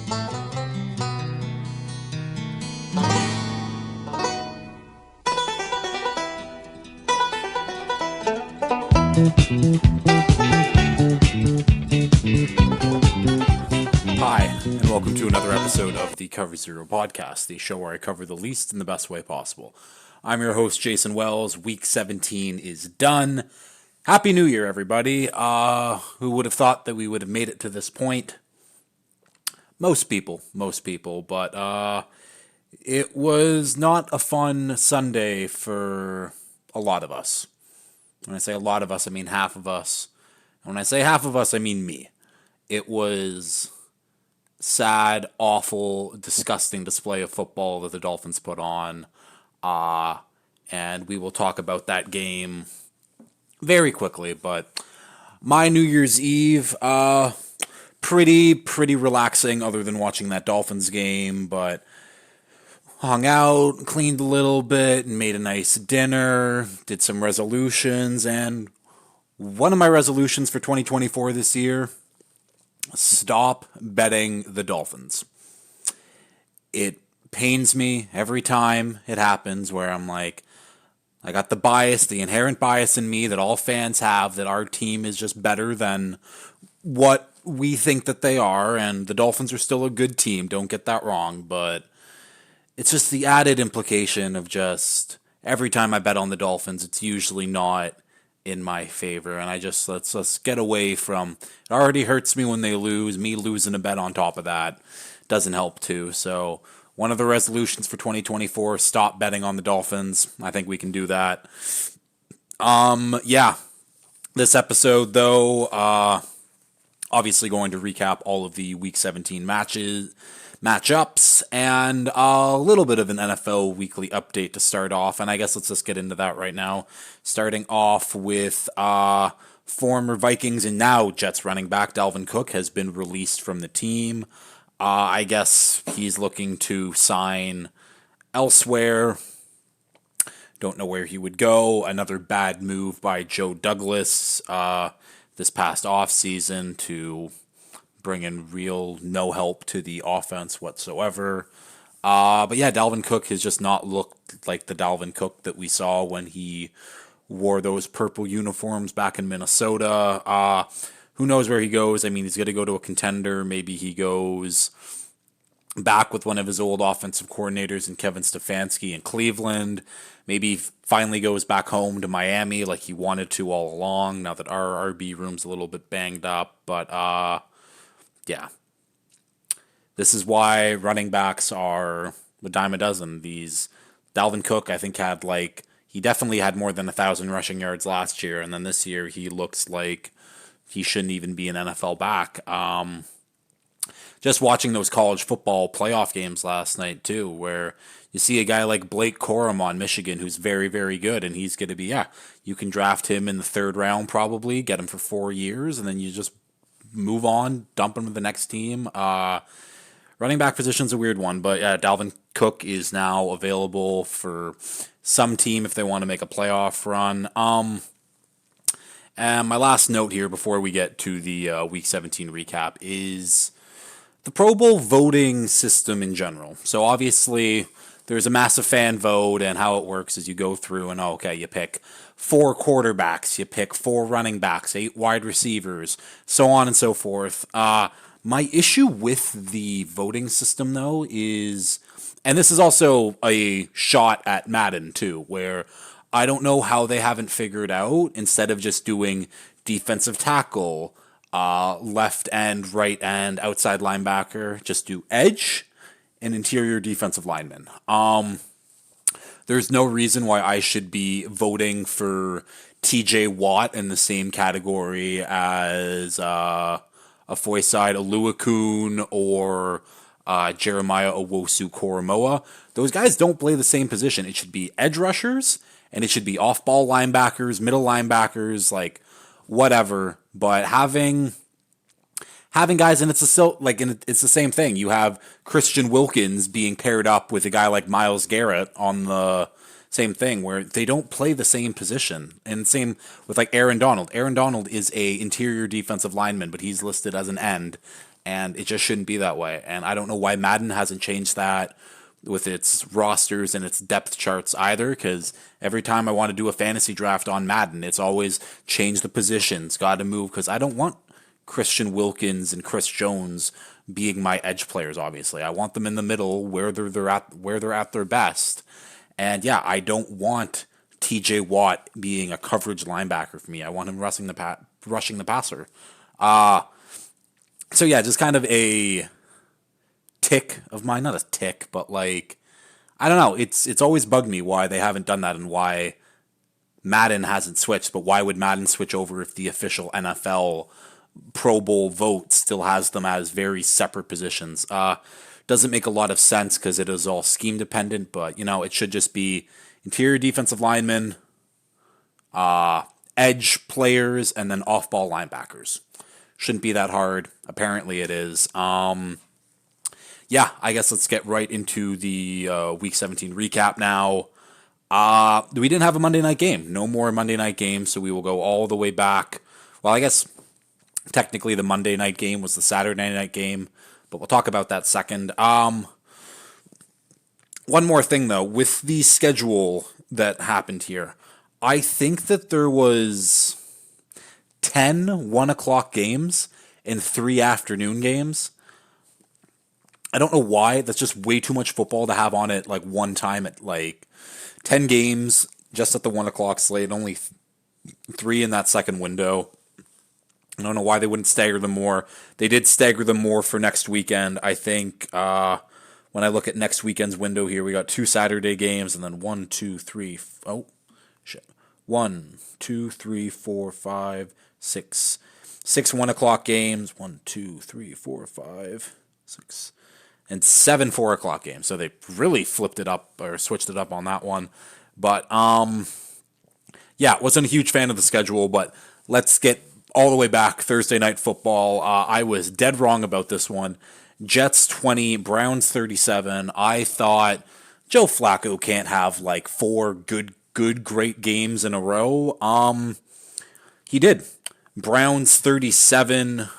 Hi, and welcome to another episode of the Cover Zero podcast, the show where I cover the least in the best way possible. I'm your host, Jason Wells. Week 17 is done. Happy New Year, everybody. Who would have thought that we would have made it to this point? Most people, but it was not a fun Sunday for a lot of us. When I say a lot of us, I mean half of us. And when I say half of us, I mean me. It was sad, awful, disgusting display of football that the Dolphins put on. And we will talk about that game very quickly. But my New Year's Eve, pretty relaxing other than watching that Dolphins game. But hung out, cleaned a little bit, and made a nice dinner, did some resolutions. And one of my resolutions for 2024 this year: stop betting the Dolphins. It pains me every time it happens where I'm like, I got the bias, the inherent bias in me that all fans have, that our team is just better than what we think that they are, and the Dolphins are still a good team, don't get that wrong, but it's just the added implication of just every time I bet on the Dolphins, it's usually not in my favor, and I just let's get away from it. Already hurts me when they lose. Me losing a bet on top of that doesn't help too. So one of the resolutions for 2024: stop betting on the Dolphins. I think we can do that. Yeah. This episode though, obviously going to recap all of the Week 17 matchups, and a little bit of an NFL weekly update to start off. And I guess let's just get into that right now. Starting off with former Vikings and now Jets running back Dalvin Cook has been released from the team. I guess he's looking to sign elsewhere. Don't know where he would go. Another bad move by Joe Douglas this past offseason to bring in real no help to the offense whatsoever. But yeah, Dalvin Cook has just not looked like the Dalvin Cook that we saw when he wore those purple uniforms back in Minnesota. Who knows where he goes? I mean, he's going to go to a contender. Maybe he goes back with one of his old offensive coordinators in Kevin Stefanski in Cleveland. Maybe he finally goes back home to Miami like he wanted to all along, now that our RB room's a little bit banged up. But yeah, this is why running backs are a dime a dozen. Dalvin Cook, I think, he definitely had more than 1,000 rushing yards last year, and then this year he looks like he shouldn't even be an NFL back. Just watching those college football playoff games last night too, where you see a guy like Blake Corum on Michigan who's very, very good, and he's going to be, you can draft him in the 3rd round probably, get him for 4 years, and then you just move on, dump him to the next team. Running back position's a weird one, but yeah, Dalvin Cook is now available for some team if they want to make a playoff run. And my last note here before we get to the Week 17 recap is the Pro Bowl voting system in general. So obviously there's a massive fan vote, and how it works is you go through and, you pick 4 quarterbacks, you pick 4 running backs, 8 wide receivers, so on and so forth. My issue with the voting system, though, is, and this is also a shot at Madden, too, where I don't know how they haven't figured out, instead of just doing defensive tackle, left end, right end, outside linebacker, just do edge and interior defensive lineman. There's no reason why I should be voting for TJ Watt in the same category as Foyside Oluokun or Jeremiah Owusu-Koramoah. Those guys don't play the same position. It should be edge rushers, and it should be off-ball linebackers, middle linebackers, like whatever. But having guys, and it's it's the same thing. You have Christian Wilkins being paired up with a guy like Myles Garrett on the same thing, where they don't play the same position. And same with like Aaron Donald. Aaron Donald is a interior defensive lineman, but he's listed as an end. and it just shouldn't be that way. And I don't know why Madden hasn't changed that with its rosters and its depth charts either, because every time I want to do a fantasy draft on Madden, it's always change the positions, got to move, because I don't want Christian Wilkins and Chris Jones being my edge players. Obviously, I want them in the middle where they're at their best. And yeah, I don't want T.J. Watt being a coverage linebacker for me. I want him rushing the passer. So yeah, just kind of a tick of mine, not a tick, but like I don't know. It's always bugged me why they haven't done that and why Madden hasn't switched. But why would Madden switch over if the official NFL Pro Bowl vote still has them as very separate positions? Doesn't make a lot of sense because it is all scheme dependent. But it should just be interior defensive linemen, edge players, and then off ball linebackers. Shouldn't be that hard. Apparently it is. Yeah, I guess let's get right into the Week 17 recap now. We didn't have a Monday night game. No more Monday night games, so we will go all the way back. Well, I guess technically the Monday night game was the Saturday night game, but we'll talk about that second. One more thing, though. With the schedule that happened here, I think that there was 10 1 o'clock games and 3 afternoon games. I don't know why. That's just way too much football to have on at like one time at like 10 games just at the 1 o'clock slate. Only 3 in that second window. I don't know why they wouldn't stagger them more. They did stagger them more for next weekend. I think when I look at next weekend's window here, we got 2 Saturday games and then 1, 2, 3. Oh, shit. 1, 2, 3, 4, 5, 6. 6 1 o'clock games. 1, 2, 3, 4, 5, 6. And 7 4 o'clock games. So they really flipped it up or switched it up on that one. But yeah, wasn't a huge fan of the schedule, but let's get all the way back. Thursday night football. I was dead wrong about this one. Jets 20, Browns 37. I thought Joe Flacco can't have like 4 great games in a row. He did. Browns 37.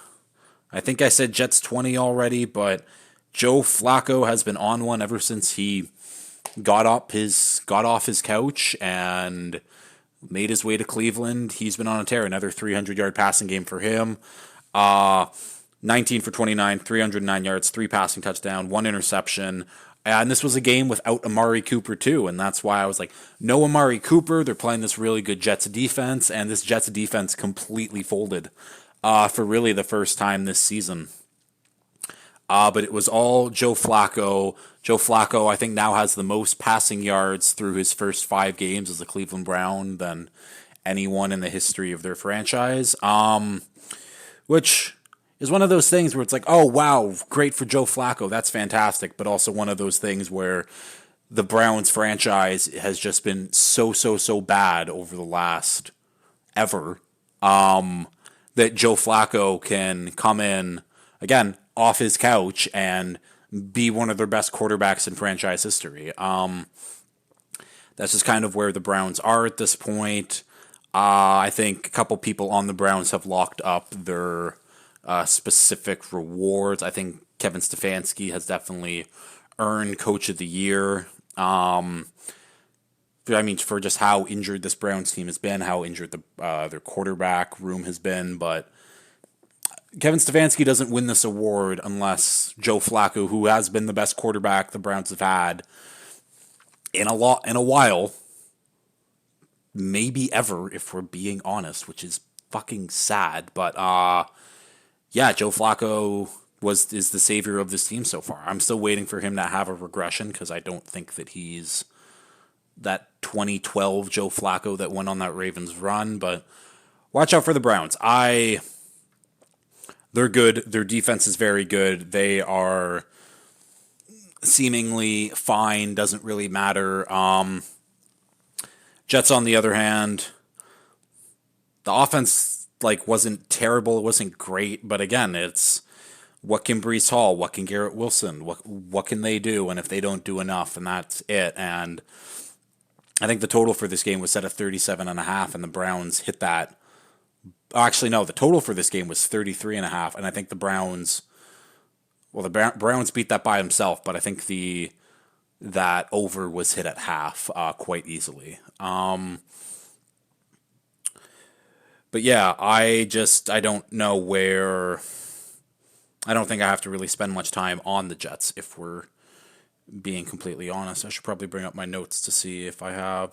I think I said Jets 20 already, but Joe Flacco has been on one ever since he got off his couch and made his way to Cleveland. He's been on a tear. Another 300-yard passing game for him. 19 for 29, 309 yards, 3 passing touchdown, 1 interception. And this was a game without Amari Cooper too, and that's why I was like, no Amari Cooper. They're playing this really good Jets defense, and this Jets defense completely folded for really the first time this season. But it was all Joe Flacco. Joe Flacco, I think, now has the most passing yards through his first 5 games as a Cleveland Brown than anyone in the history of their franchise. Which is one of those things where it's like, oh, wow, great for Joe Flacco. That's fantastic. But also one of those things where the Browns franchise has just been so bad over the last ever that Joe Flacco can come in, again, off his couch and be one of their best quarterbacks in franchise history. That's just kind of where the Browns are at this point. I think a couple people on the Browns have locked up their specific rewards. I think Kevin Stefanski has definitely earned Coach of the Year. For just how injured this Browns team has been, how injured their quarterback room has been, but Kevin Stefanski doesn't win this award unless Joe Flacco, who has been the best quarterback the Browns have had in a while, maybe ever, if we're being honest, which is fucking sad. But yeah, Joe Flacco is the savior of this team so far. I'm still waiting for him to have a regression because I don't think that he's that 2012 Joe Flacco that went on that Ravens run. But watch out for the Browns. They're good. Their defense is very good. They are seemingly fine. Doesn't really matter. Jets, on the other hand, the offense wasn't terrible. It wasn't great. But again, it's what can Breece Hall? What can Garrett Wilson? What can they do? And if they don't do enough, and that's it. And I think the total for this game was set at 37.5, and the Browns hit that. Actually, no, the total for this game was 33.5, and I think the Browns Well, the Browns beat that by himself, but I think the that over was hit at half quite easily. But yeah, I don't know where. I don't think I have to really spend much time on the Jets if we're being completely honest. I should probably bring up my notes to see if I have.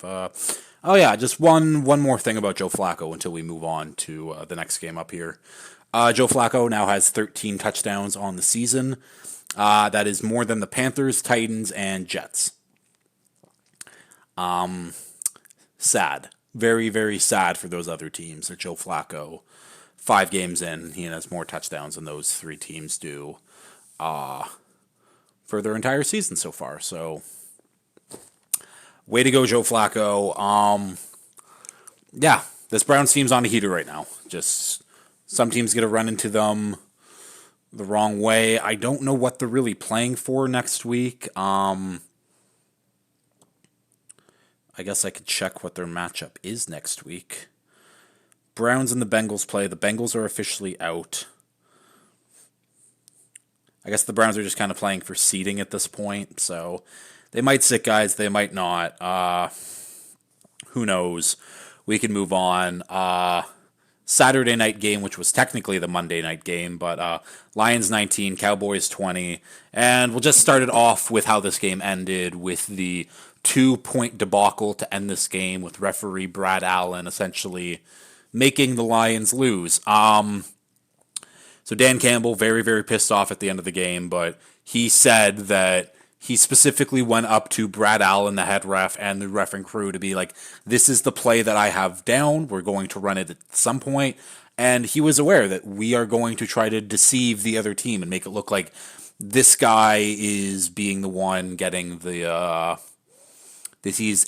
Oh yeah, just one more thing about Joe Flacco until we move on to the next game up here. Joe Flacco now has 13 touchdowns on the season. That is more than the Panthers, Titans, and Jets. Sad. Very, very sad for those other teams that Joe Flacco, 5 games in, he has more touchdowns than those 3 teams do for their entire season so far. So, way to go, Joe Flacco. Yeah, this Browns team's on a heater right now. Just some teams get to run into them the wrong way. I don't know what they're really playing for next week. I guess I could check what their matchup is next week. Browns and the Bengals play. The Bengals are officially out. I guess the Browns are just kind of playing for seeding at this point, so they might sit guys, they might not. Who knows? We can move on. Saturday night game, which was technically the Monday night game, but Lions 19, Cowboys 20. And we'll just start it off with how this game ended with the 2-point debacle to end this game with referee Brad Allen essentially making the Lions lose. So Dan Campbell, very, very pissed off at the end of the game, but he said that he specifically went up to Brad Allen, the head ref, and the ref and crew to be like, this is the play that I have down. We're going to run it at some point. And he was aware that we are going to try to deceive the other team and make it look like this guy is being the one getting that he's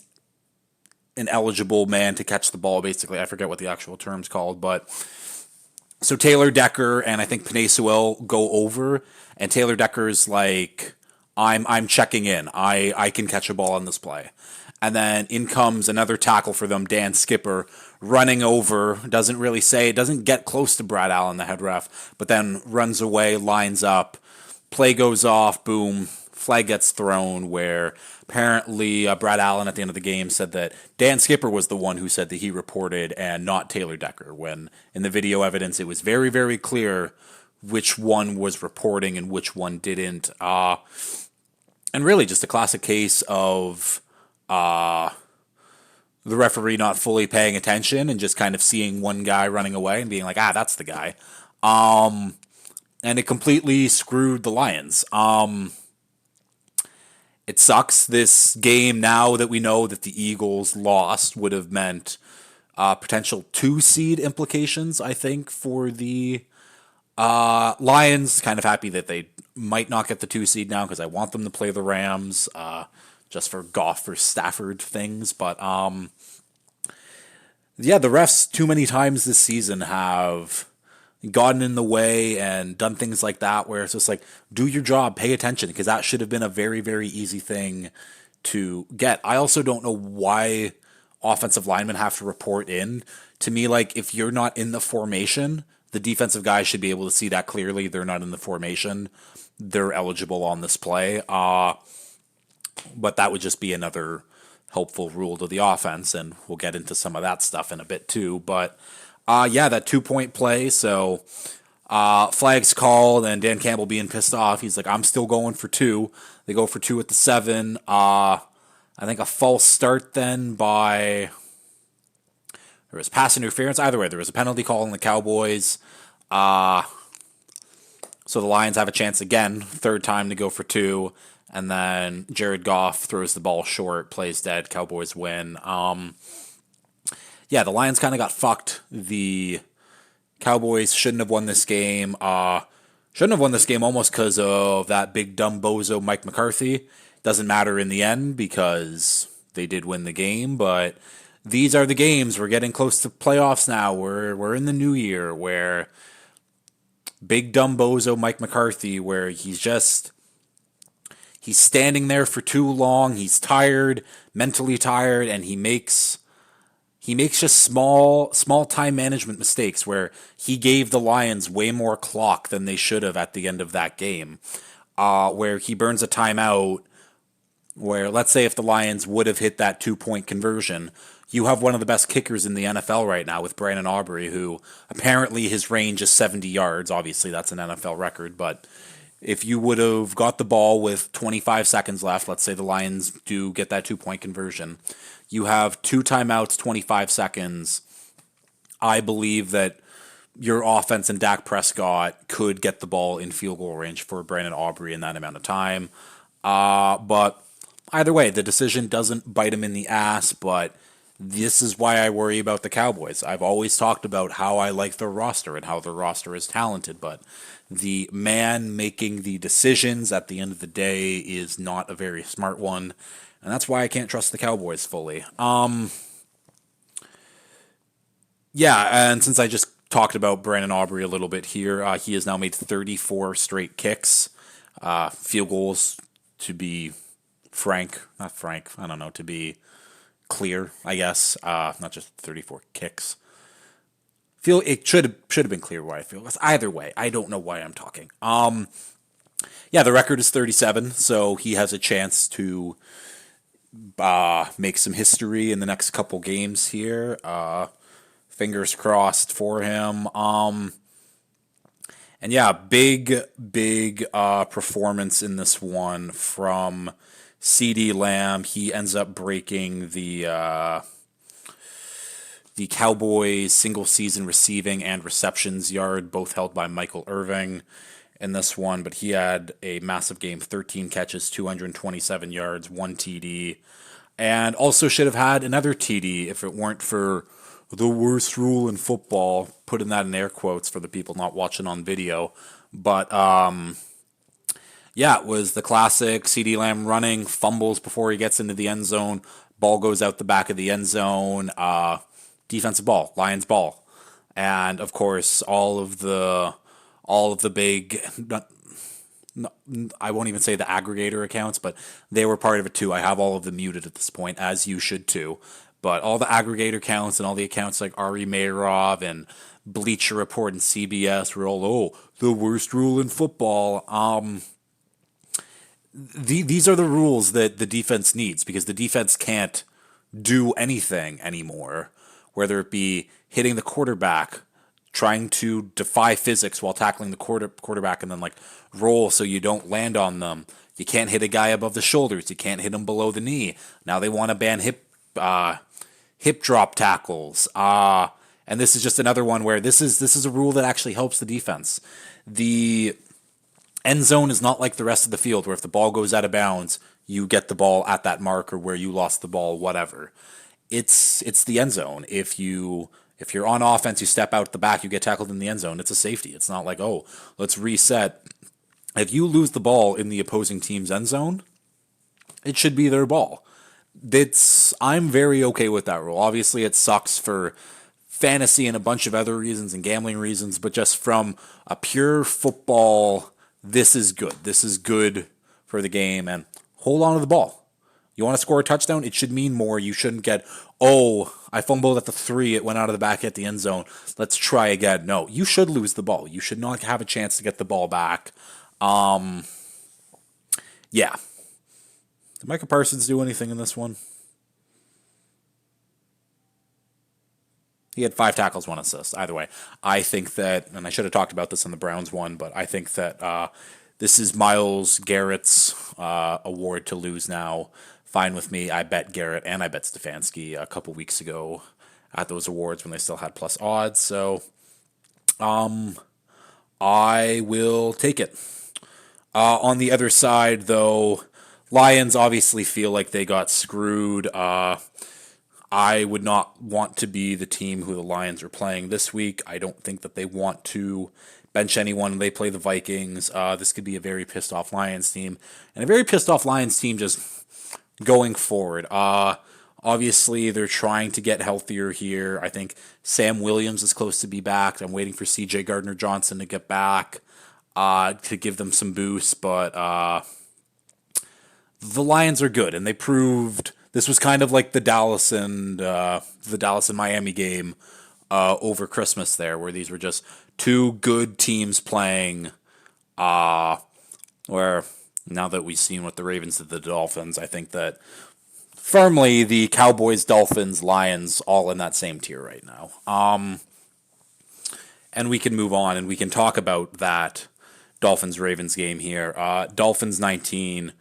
an eligible man to catch the ball, basically. I forget what the actual term's called, but so Taylor Decker and I think Penei Sewell go over, and Taylor Decker's like, I'm checking in. I can catch a ball on this play. And then in comes another tackle for them, Dan Skipper, running over, doesn't get close to Brad Allen, the head ref, but then runs away, lines up, play goes off, boom, flag gets thrown where apparently Brad Allen at the end of the game said that Dan Skipper was the one who said that he reported and not Taylor Decker, when in the video evidence it was very, very clear which one was reporting and which one didn't. And really just a classic case of the referee not fully paying attention and just kind of seeing one guy running away and being like, that's the guy. And it completely screwed the Lions. It sucks. This game, now that we know that the Eagles lost, would have meant potential 2-seed implications, I think, for the Lions. Kind of happy that they might not get the 2-seed now because I want them to play the Rams just for Goff or Stafford things. But yeah, the refs too many times this season have gotten in the way and done things like that where it's just like, do your job, pay attention, because that should have been a very, very easy thing to get. I also don't know why offensive linemen have to report in. To me, like, if you're not in the formation, the defensive guys should be able to see that clearly. They're not in the formation. They're eligible on this play. But that would just be another helpful rule to the offense, and we'll get into some of that stuff in a bit too. But yeah, that 2-point play. So flags called, and Dan Campbell being pissed off. He's like, I'm still going for 2. They go for 2 at the 7. I think a false start then by... There was pass interference. Either way, there was a penalty call on the Cowboys. So the Lions have a chance again, third time to go for 2. And then Jared Goff throws the ball short, plays dead, Cowboys win. Yeah, the Lions kind of got fucked. The Cowboys shouldn't have won this game. Shouldn't have won this game almost because of that big dumb bozo Mike McCarthy. Doesn't matter in the end because they did win the game, but these are the games. We're getting close to playoffs now. We're in the new year where big dumb bozo Mike McCarthy, where he's standing there for too long. He's tired, mentally tired, and he he makes just small time management mistakes where he gave the Lions way more clock than they should have at the end of that game. Where he burns a timeout where, let's say, if the Lions would have hit that 2 point conversion, you have one of the best kickers in the NFL right now with Brandon Aubrey, who apparently his range is 70 yards. Obviously, that's an NFL record, but if you would have got the ball with 25 seconds left, let's say the Lions do get that 2 point conversion, you have two timeouts, 25 seconds. I believe that your offense and Dak Prescott could get the ball in field goal range for Brandon Aubrey in that amount of time. But either way, the decision doesn't bite him in the ass, but this is why I worry about the Cowboys. I've always talked about how I like their roster and how their roster is talented, but the man making the decisions at the end of the day is not a very smart one, and that's why I can't trust the Cowboys fully. Yeah, and since I just talked about Brandon Aubrey a little bit here, he has now made 34 straight kicks, field goals to be not frank, I don't know, to be clear, I guess, not just 34 kicks. Feel it should have been clear why I feel. Either way, I don't know why I'm talking. Yeah, the record is 37, so he has a chance to make some history in the next couple games here. Fingers crossed for him. And yeah, big performance in this one from CeeDee Lamb. He ends up breaking the Cowboys single season receiving and receptions yard, both held by Michael Irving in this one. But he had a massive game, 13 catches, 227 yards, 1 TD, and also should have had another TD if it weren't for the worst rule in football, putting that in air quotes for the people not watching on video. But yeah, it was the classic CeeDee Lamb running, fumbles before he gets into the end zone, ball goes out the back of the end zone, defensive ball, Lions ball. And of course, all of the big, I won't even say the aggregator accounts, but they were part of it too. I have all of them muted at this point, as you should too. But all the aggregator accounts and all the accounts like Ari Meirov and Bleacher Report and CBS were all, the worst rule in football. These are the rules that the defense needs, because the defense can't do anything anymore, whether it be hitting the quarterback, trying to defy physics while tackling the quarterback and then like roll so you don't land on them. You can't hit a guy above the shoulders. You can't hit him below the knee. Now they want to ban hip drop tackles. And this is just another one where this is a rule that actually helps the defense. The end zone is not like the rest of the field where if the ball goes out of bounds, you get the ball at that mark or where you lost the ball, whatever. It's the end zone. If you're on offense, you step out the back, you get tackled in the end zone, it's a safety. It's not like, let's reset. If you lose the ball in the opposing team's end zone, it should be their ball. I'm very okay with that rule. Obviously, it sucks for fantasy and a bunch of other reasons and gambling reasons, but just from a pure football, this is good. This is good for the game, and hold on to the ball. You want to score a touchdown? It should mean more. You shouldn't get, I fumbled at the 3, it went out of the back at the end zone, let's try again. No, you should lose the ball. You should not have a chance to get the ball back. Yeah. Did Micah Parsons do anything in this one? He had 5 tackles, 1 assist. Either way, I think that, and I should have talked about this on the Browns one, but I think that this is Myles Garrett's award to lose now. Fine with me. I bet Garrett and I bet Stefanski a couple weeks ago at those awards when they still had plus odds. So I will take it. On the other side, though, Lions obviously feel like they got screwed. I would not want to be the team who the Lions are playing this week. I don't think that they want to bench anyone when they play the Vikings. This could be a very pissed off Lions team, and a very pissed off Lions team just going forward. Obviously, they're trying to get healthier here. I think Sam Williams is close to be back. I'm waiting for C.J. Gardner-Johnson to get back to give them some boost, but the Lions are good, and they proved this was kind of like the Dallas and Miami game over Christmas there, where these were just two good teams playing. Uh, where now that we've seen what the Ravens did to the Dolphins, I think that firmly the Cowboys, Dolphins, Lions all in that same tier right now. And we can move on and we can talk about that Dolphins Ravens game here. Dolphins 19,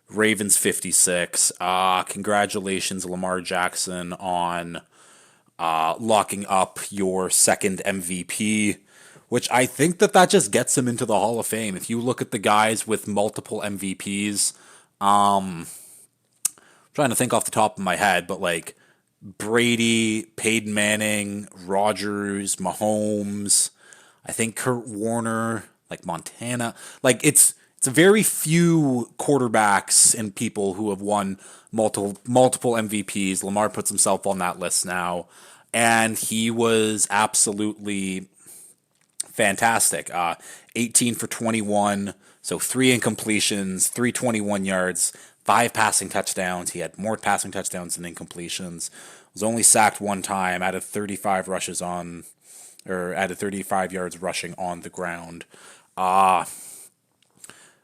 Ravens 56. Congratulations, Lamar Jackson, on locking up your second MVP, which I think that just gets him into the Hall of Fame. If you look at the guys with multiple MVPs, trying to think off the top of my head, but like Brady, Peyton Manning, Rodgers, Mahomes, I think Kurt Warner, like Montana, like it's a very few quarterbacks and people who have won multiple MVPs. Lamar puts himself on that list now, and he was absolutely fantastic. 18 for 21, so 3 incompletions, 321 yards, 5 passing touchdowns. He had more passing touchdowns than incompletions. Was only sacked one time. Added 35 yards rushing on the ground. The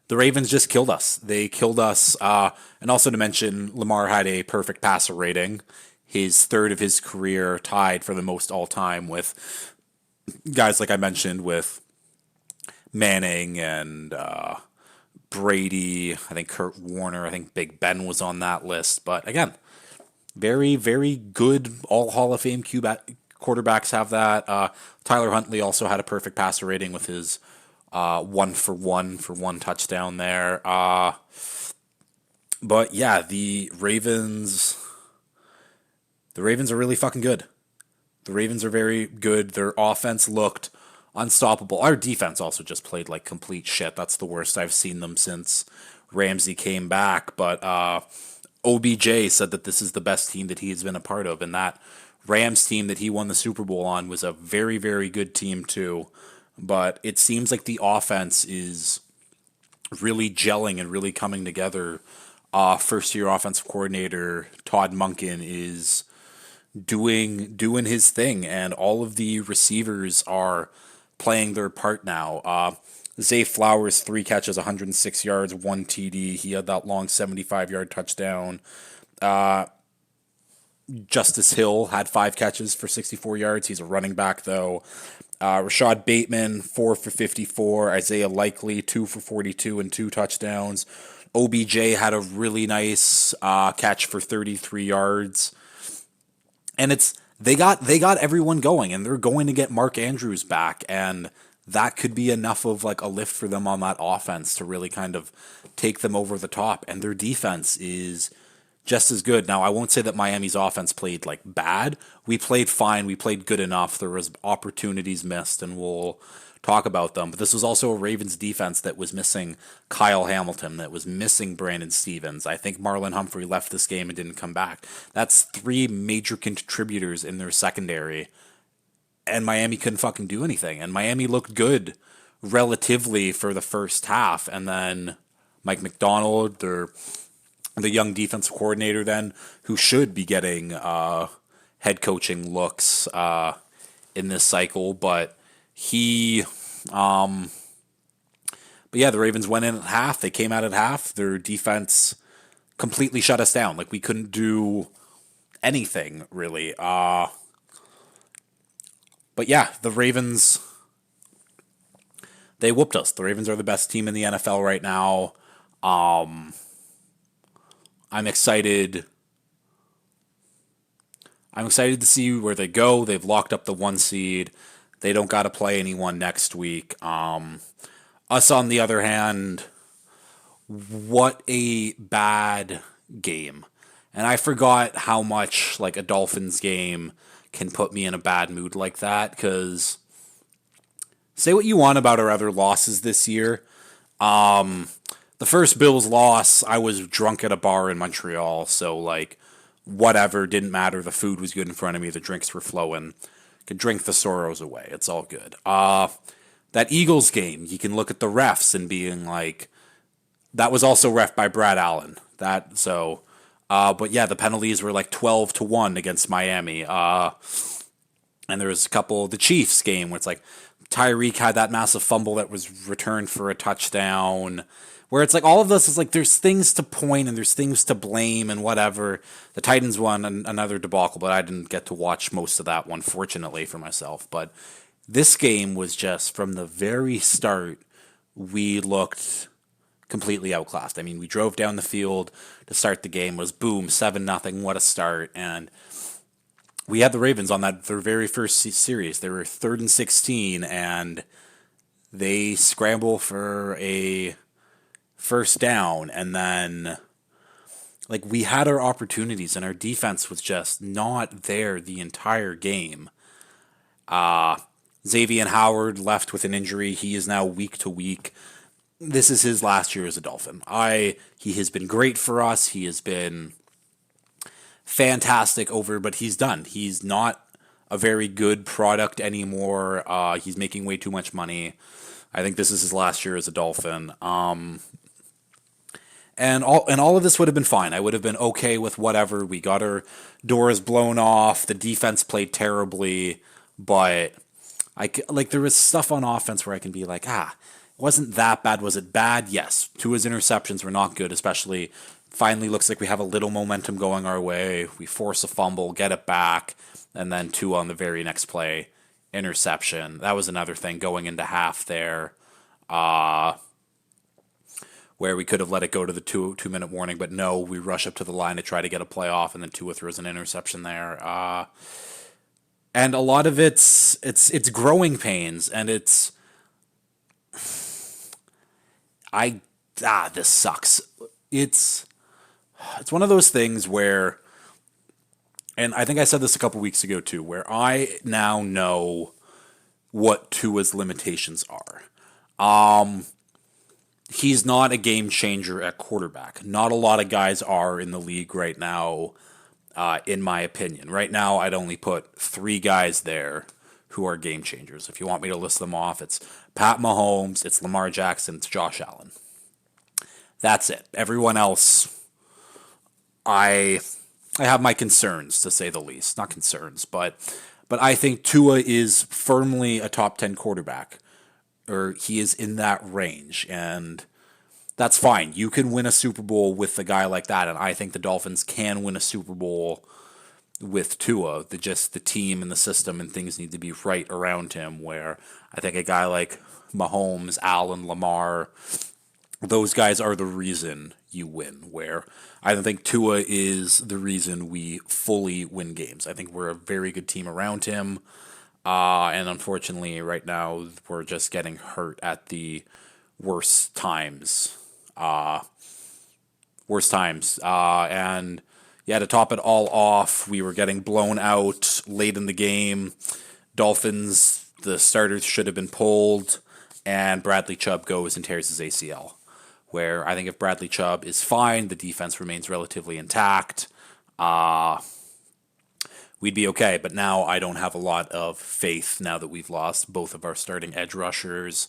Ravens just killed us. They killed us. And also to mention, Lamar had a perfect passer rating, his third of his career, tied for the most all time with guys like I mentioned with Manning and Brady. I think Kurt Warner. I think Big Ben was on that list. But again, very, very good all Hall of Fame quarterbacks have that. Tyler Huntley also had a perfect passer rating with his 1 for 1 touchdown there. But yeah, the Ravens are really fucking good. The Ravens are very good. Their offense looked unstoppable. Our defense also just played like complete shit. That's the worst I've seen them since Ramsey came back. But OBJ said that this is the best team that he has been a part of, and that Rams team that he won the Super Bowl on was a very, very good team too. But it seems like the offense is really gelling and really coming together. First-year offensive coordinator Todd Monken is doing his thing, and all of the receivers are playing their part now. Zay Flowers, 3 catches, 106 yards, 1 TD. He had that long 75-yard touchdown. Justice Hill had 5 catches for 64 yards. He's a running back, though. Rashad Bateman, 4 for 54. Isaiah Likely, 2 for 42 and 2 touchdowns. OBJ had a really nice catch for 33 yards. And they got everyone going, and they're going to get Mark Andrews back, and that could be enough of like a lift for them on that offense to really kind of take them over the top. And their defense is just as good. Now, I won't say that Miami's offense played like bad. We played fine. We played good enough. There was opportunities missed, and we'll talk about them. But this was also a Ravens defense that was missing Kyle Hamilton, that was missing Brandon Stevens. I think Marlon Humphrey left this game and didn't come back. That's 3 major contributors in their secondary, and Miami couldn't fucking do anything. And Miami looked good relatively for the first half, and then Mike McDonald, the young defensive coordinator then, who should be getting head coaching looks in this cycle, but but yeah, the Ravens went in at half. They came out at half. Their defense completely shut us down. Like, we couldn't do anything, really. But yeah, the Ravens, they whooped us. The Ravens are the best team in the NFL right now. I'm excited. I'm excited to see where they go. They've locked up the 1 seed. They don't got to play anyone next week. Us, on the other hand, what a bad game. And I forgot how much like a Dolphins game can put me in a bad mood like that, because say what you want about our other losses this year. The first Bills loss, I was drunk at a bar in Montreal, so like whatever, didn't matter. The food was good in front of me, the drinks were flowing. Could drink the sorrows away. It's all good. That Eagles game, you can look at the refs and being like, that was also ref by Brad Allen. But yeah, the penalties were like 12-1 against Miami. And there was a couple, the Chiefs game where it's like Tyreek had that massive fumble that was returned for a touchdown. Where it's like all of this is like there's things to point and there's things to blame and whatever. The Titans won another debacle, but I didn't get to watch most of that one, fortunately for myself. But this game was just from the very start, we looked completely outclassed. I mean, we drove down the field to start the game, was boom, 7-0, what a start. And we had the Ravens on their very first series. They were 3rd and 16, and they scramble for a first down, and then like we had our opportunities, and our defense was just not there the entire game. Xavier Howard left with an injury. He is now week to week. This is his last year as a Dolphin. He has been great for us. He has been fantastic but he's done. He's not a very good product anymore. He's making way too much money. I think this is his last year as a Dolphin. And all of this would have been fine. I would have been okay with whatever. We got our doors blown off. The defense played terribly, but there was stuff on offense where I can be like, it wasn't that bad. Was it bad? Yes. Tua's interceptions were not good, especially finally looks like we have a little momentum going our way. We force a fumble, get it back, and then Tua on the very next play, interception. That was another thing going into half there. Where we could have let it go to the 2-minute warning, but no, we rush up to the line to try to get a play off, and then Tua throws an interception there. And a lot of it's growing pains, and this sucks. It's one of those things where, and I think I said this a couple weeks ago too, where I now know what Tua's limitations are. He's not a game changer at quarterback. Not a lot of guys are in the league right now, in my opinion. Right now, I'd only put 3 guys there who are game changers. If you want me to list them off, it's Pat Mahomes, it's Lamar Jackson, it's Josh Allen. That's it. Everyone else, I have my concerns, to say the least. Not concerns, but I think Tua is firmly a top 10 quarterback. Or he is in that range, and that's fine. You can win a Super Bowl with a guy like that, and I think the Dolphins can win a Super Bowl with Tua. The team and the system and things need to be right around him, where I think a guy like Mahomes, Allen, Lamar, those guys are the reason you win, where I don't think Tua is the reason we fully win games. I think we're a very good team around him. And unfortunately, right now, we're just getting hurt at the worst times. And yeah, to top it all off, we were getting blown out late in the game. Dolphins, the starters should have been pulled, and Bradley Chubb goes and tears his ACL. Where I think if Bradley Chubb is fine, the defense remains relatively intact. We'd be okay. But now I don't have a lot of faith now that we've lost both of our starting edge rushers.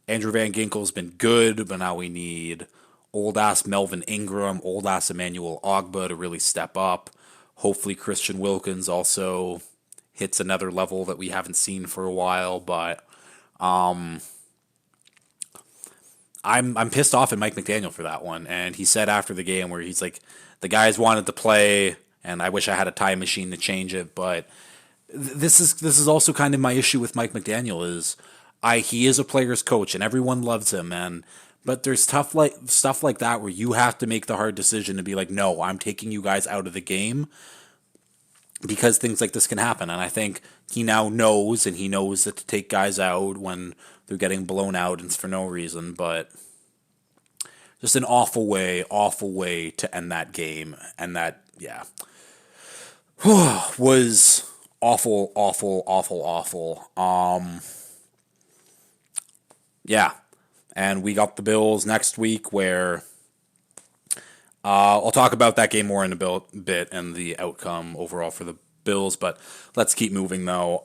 Andrew Van Ginkel's been good, but now we need old-ass Melvin Ingram, old-ass Emmanuel Ogbah to really step up. Hopefully Christian Wilkins also hits another level that we haven't seen for a while. But I'm pissed off at Mike McDaniel for that one. And he said after the game where he's like, the guys wanted to play, and I wish I had a time machine to change it. But this is also kind of my issue with Mike McDaniel is he is a player's coach and everyone loves him, but there's stuff like that where you have to make the hard decision to be like, no, I'm taking you guys out of the game because things like this can happen. And I think he now knows, and he knows that to take guys out when they're getting blown out and it's for no reason, but just an awful way to end that game. And that, yeah, was awful. Yeah. And we got the Bills next week where I'll talk about that game more in a bit and the outcome overall for the Bills, but let's keep moving though.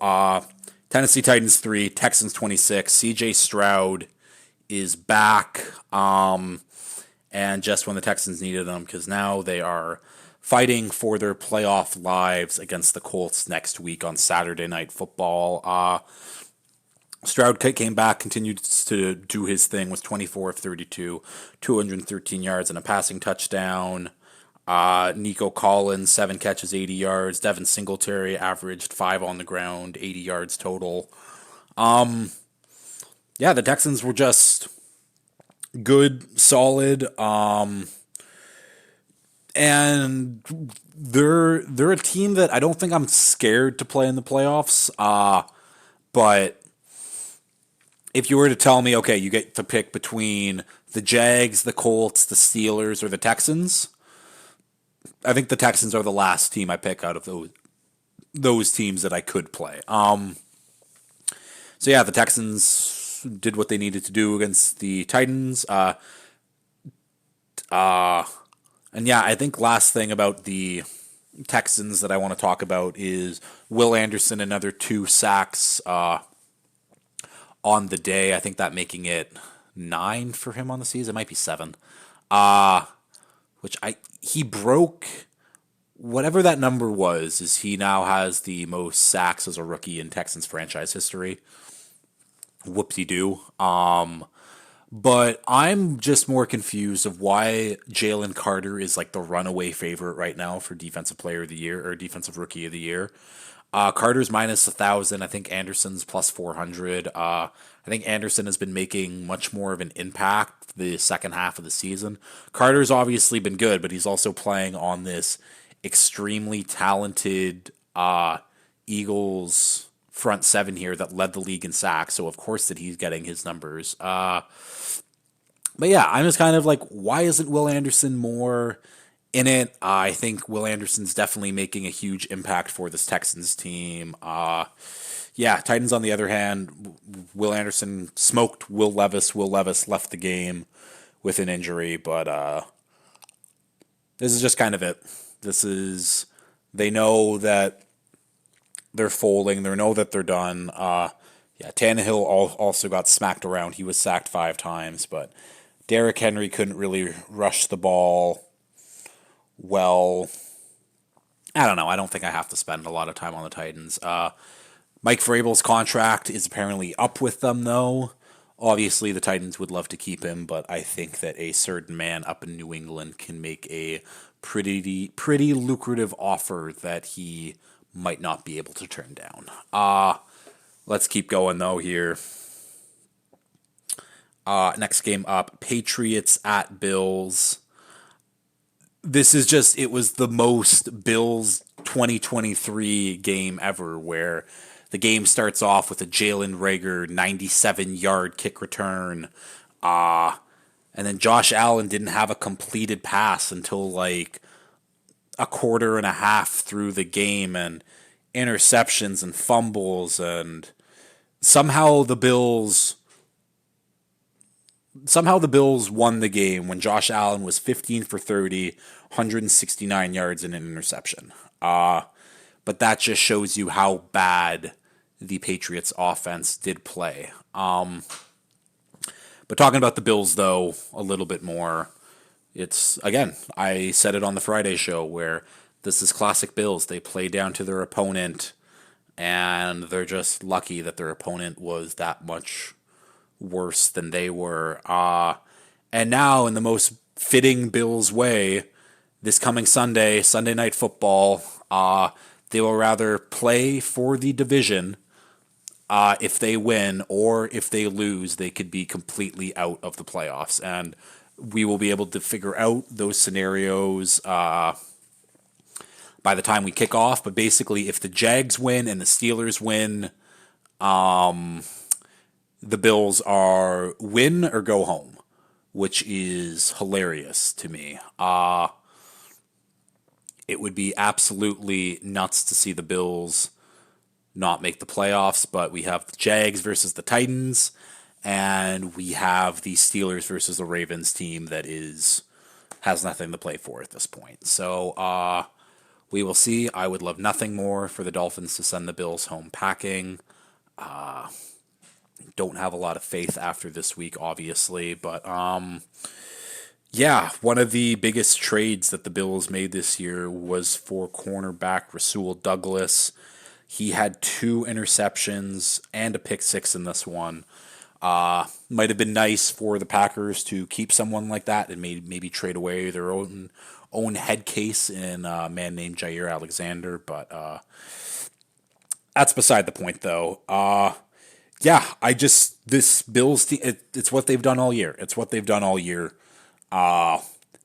Tennessee Titans 3, Texans 26. CJ Stroud is back, and just when the Texans needed him, because now they are fighting for their playoff lives against the Colts next week on Saturday Night Football. Stroud came back, continued to do his thing, was 24 of 32, 213 yards and a passing touchdown. Nico Collins, 7 catches, 80 yards. Devin Singletary averaged 5 on the ground, 80 yards total. Yeah, the Texans were just good, solid, and they're a team that I don't think I'm scared to play in the playoffs. But if you were to tell me, okay, you get to pick between the Jags, the Colts, the Steelers, or the Texans, I think the Texans are the last team I pick out of those teams that I could play. So yeah, the Texans did what they needed to do against the Titans. And yeah, I think last thing about the Texans that I want to talk about is Will Anderson, another 2 sacks on the day. I think that making it 9 for him on the season. It might be 7. Which he broke whatever that number was. Is he now has the most sacks as a rookie in Texans franchise history? Whoop-de-doo. But I'm just more confused of why Jalen Carter is like the runaway favorite right now for Defensive Player of the Year or Defensive Rookie of the Year. Carter's minus 1,000. I think Anderson's plus 400. I think Anderson has been making much more of an impact the second half of the season. Carter's obviously been good, but he's also playing on this extremely talented Eagles front seven here that led the league in sacks. So of course that he's getting his numbers. But yeah, I'm just kind of like, why isn't Will Anderson more in it? I think Will Anderson's definitely making a huge impact for this Texans team. Yeah, Titans on the other hand, Will Anderson smoked Will Levis. Will Levis left the game with an injury, but this is just kind of it. They know that they're folding. They know that they're done. Yeah, Tannehill also got smacked around. He was sacked 5 times, but Derrick Henry couldn't really rush the ball well. I don't know. I don't think I have to spend a lot of time on the Titans. Mike Vrabel's contract is apparently up with them, though. Obviously, the Titans would love to keep him, but I think that a certain man up in New England can make a pretty lucrative offer that he might not be able to turn down. Let's keep going, though, here. Next game up, Patriots at Bills. This is just, it was the most Bills 2023 game ever, where the game starts off with a Jalen Reagor 97-yard kick return. And then Josh Allen didn't have a completed pass until like a quarter and a half through the game, and interceptions and fumbles, and somehow the Bills won the game when Josh Allen was 15 for 30, 169 yards and an interception. But that just shows you how bad the Patriots offense did play. But talking about the Bills, though, a little bit more, it's, again, I said it on the Friday show, where this is classic Bills. They play down to their opponent, and they're just lucky that their opponent was that much worse than they were. And now, in the most fitting Bills way, this coming Sunday Night Football, they will rather play for the division. If they win, or if they lose, they could be completely out of the playoffs. And we will be able to figure out those scenarios by the time we kick off. But basically, if the Jags win and the Steelers win, the Bills are win or go home, which is hilarious to me. It would be absolutely nuts to see the Bills not make the playoffs, but we have the Jags versus the Titans, and we have the Steelers versus the Ravens team that has nothing to play for at this point. So we will see. I would love nothing more for the Dolphins to send the Bills home packing. Don't have a lot of faith after this week, obviously, but Yeah, one of the biggest trades that the Bills made this year was for cornerback Rasul Douglas. He had two interceptions and a pick six in this one. Might have been nice for the Packers to keep someone like that and maybe trade away their own head case in a man named Jair Alexander, but that's beside the point, though. Yeah, I just this Bills team. It's what they've done all year. It's what they've done all year. Uh,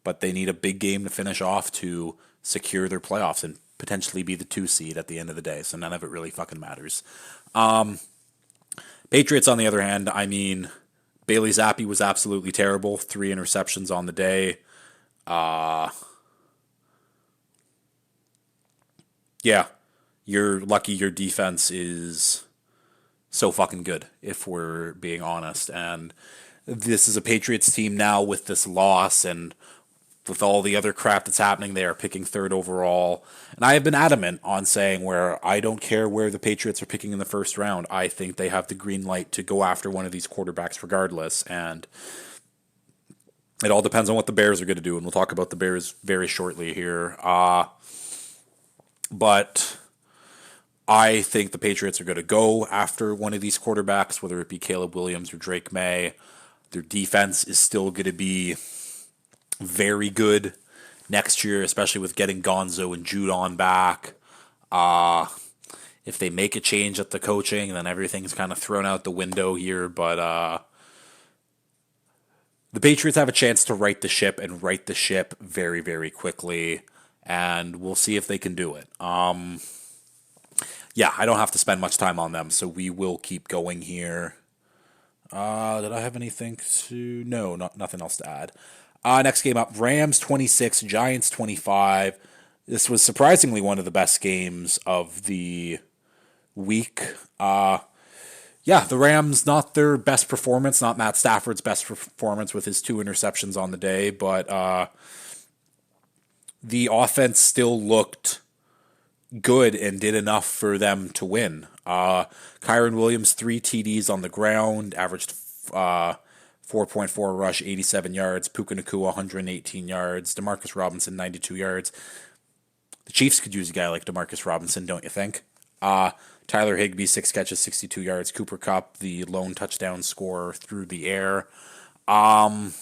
but they need a big game to finish off to secure their playoffs and potentially be the two seed at the end of the day. So none of it really fucking matters. Patriots, on the other hand, I mean, Bailey Zappi was absolutely terrible. Three interceptions on the day. Uh, yeah, you're lucky your defense is so fucking good, if we're being honest. And this is a Patriots team now with this loss and with all the other crap that's happening, they are picking third overall. And I have been adamant on saying where I don't care where the Patriots are picking in the first round. I think they have the green light to go after one of these quarterbacks regardless. And it all depends on what the Bears are going to do. And we'll talk about the Bears very shortly here. But I think the Patriots are going to go after one of these quarterbacks, whether it be Caleb Williams or Drake May. Their defense is still going to be very good next year, especially with getting Gonzo and Judon back. If they make a change at the coaching, then everything's kind of thrown out the window here. But the Patriots have a chance to right the ship and right the ship very, very quickly. And we'll see if they can do it. Yeah, I don't have to spend much time on them, so we will keep going here. Did I have anything to? No, nothing else to add. Next game up, Rams 26, Giants 25. This was surprisingly one of the best games of the week. Yeah, the Rams, not their best performance, not Matt Stafford's best performance with his two interceptions on the day, but the offense still looked good and did enough for them to win. Kyron Williams, 3 TDs on the ground, averaged 4.4 rush, 87 yards. Puka Nacua, 118 yards. Demarcus Robinson, 92 yards. The Chiefs could use a guy like Demarcus Robinson, don't you think? Tyler Higbee, 6 catches, 62 yards. Cooper Kupp, the lone touchdown scorer through the air. Did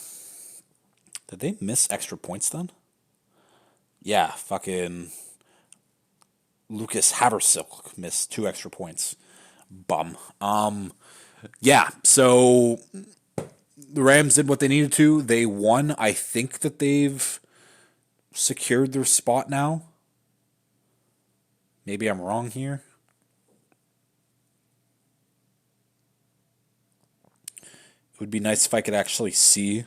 they miss extra points then? Yeah, fucking Lucas Haversilk missed 2 extra points. Bum. Yeah, so the Rams did what they needed to. They won. I think that they've secured their spot now. Maybe I'm wrong here. It would be nice if I could actually see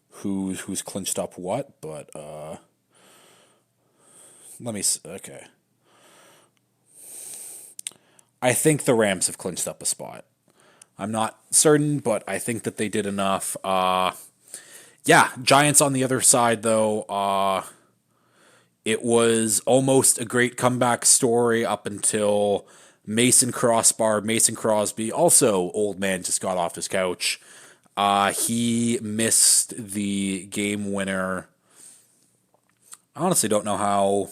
who's clinched up what, but let me. Okay, I think the Rams have clinched up a spot. I'm not certain, but I think that they did enough. Yeah, Giants on the other side, though. It was almost a great comeback story up until Mason Crosby, also old man, just got off his couch. He missed the game winner. I honestly don't know how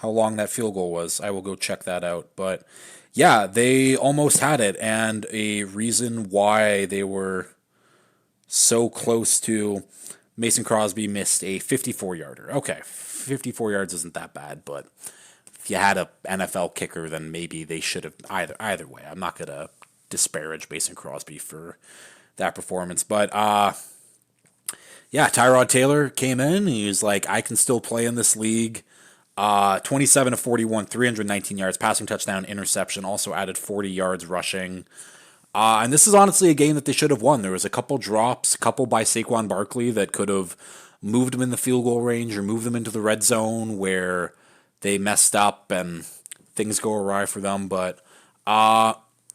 long that field goal was. I will go check that out. But yeah, they almost had it, and a reason why they were so close to Mason Crosby missed a 54-yarder. Okay, 54 yards isn't that bad, but if you had a NFL kicker, then maybe they should have either way. I'm not gonna disparage Mason Crosby for that performance, but yeah, Tyrod Taylor came in. He was like, I can still play in this league. 27 to 41, 319 yards, passing touchdown, interception. Also added 40 yards rushing. And this is honestly a game that they should have won. There was a couple drops, a couple by Saquon Barkley that could have moved them in the field goal range or moved them into the red zone where they messed up and things go awry for them. But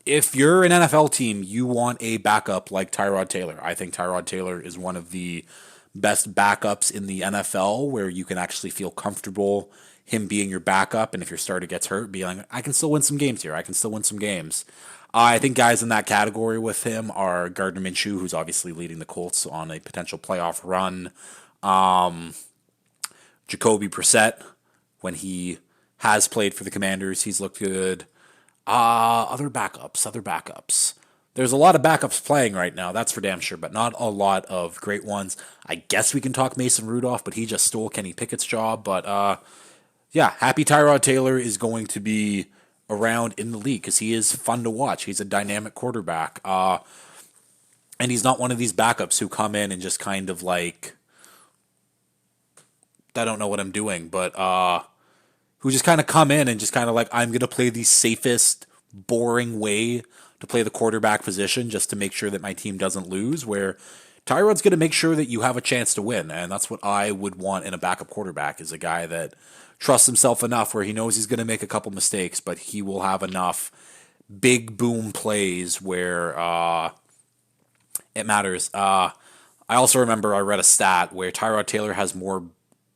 if you're an NFL team, you want a backup like Tyrod Taylor. I think Tyrod Taylor is one of the best backups in the NFL where you can actually feel comfortable him being your backup. And if your starter gets hurt, be like, I can still win some games here. I can still win some games. I think guys in that category with him are Gardner Minshew, who's obviously leading the Colts on a potential playoff run. Jacoby Brissett, when he has played for the Commanders, he's looked good. Other backups. There's a lot of backups playing right now, that's for damn sure, but not a lot of great ones. I guess we can talk Mason Rudolph, but he just stole Kenny Pickett's job. But yeah, happy Tyrod Taylor is going to be around in the league because he is fun to watch. He's a dynamic quarterback. And he's not one of these backups who come in and just kind of like, I don't know what I'm doing, but who just kind of come in and just kind of like, I'm going to play the safest, boring way to play the quarterback position just to make sure that my team doesn't lose, where Tyrod's going to make sure that you have a chance to win. And that's what I would want in a backup quarterback, is a guy that trusts himself enough where he knows he's going to make a couple mistakes, but he will have enough big boom plays where it matters. I also remember I read a stat where Tyrod Taylor has more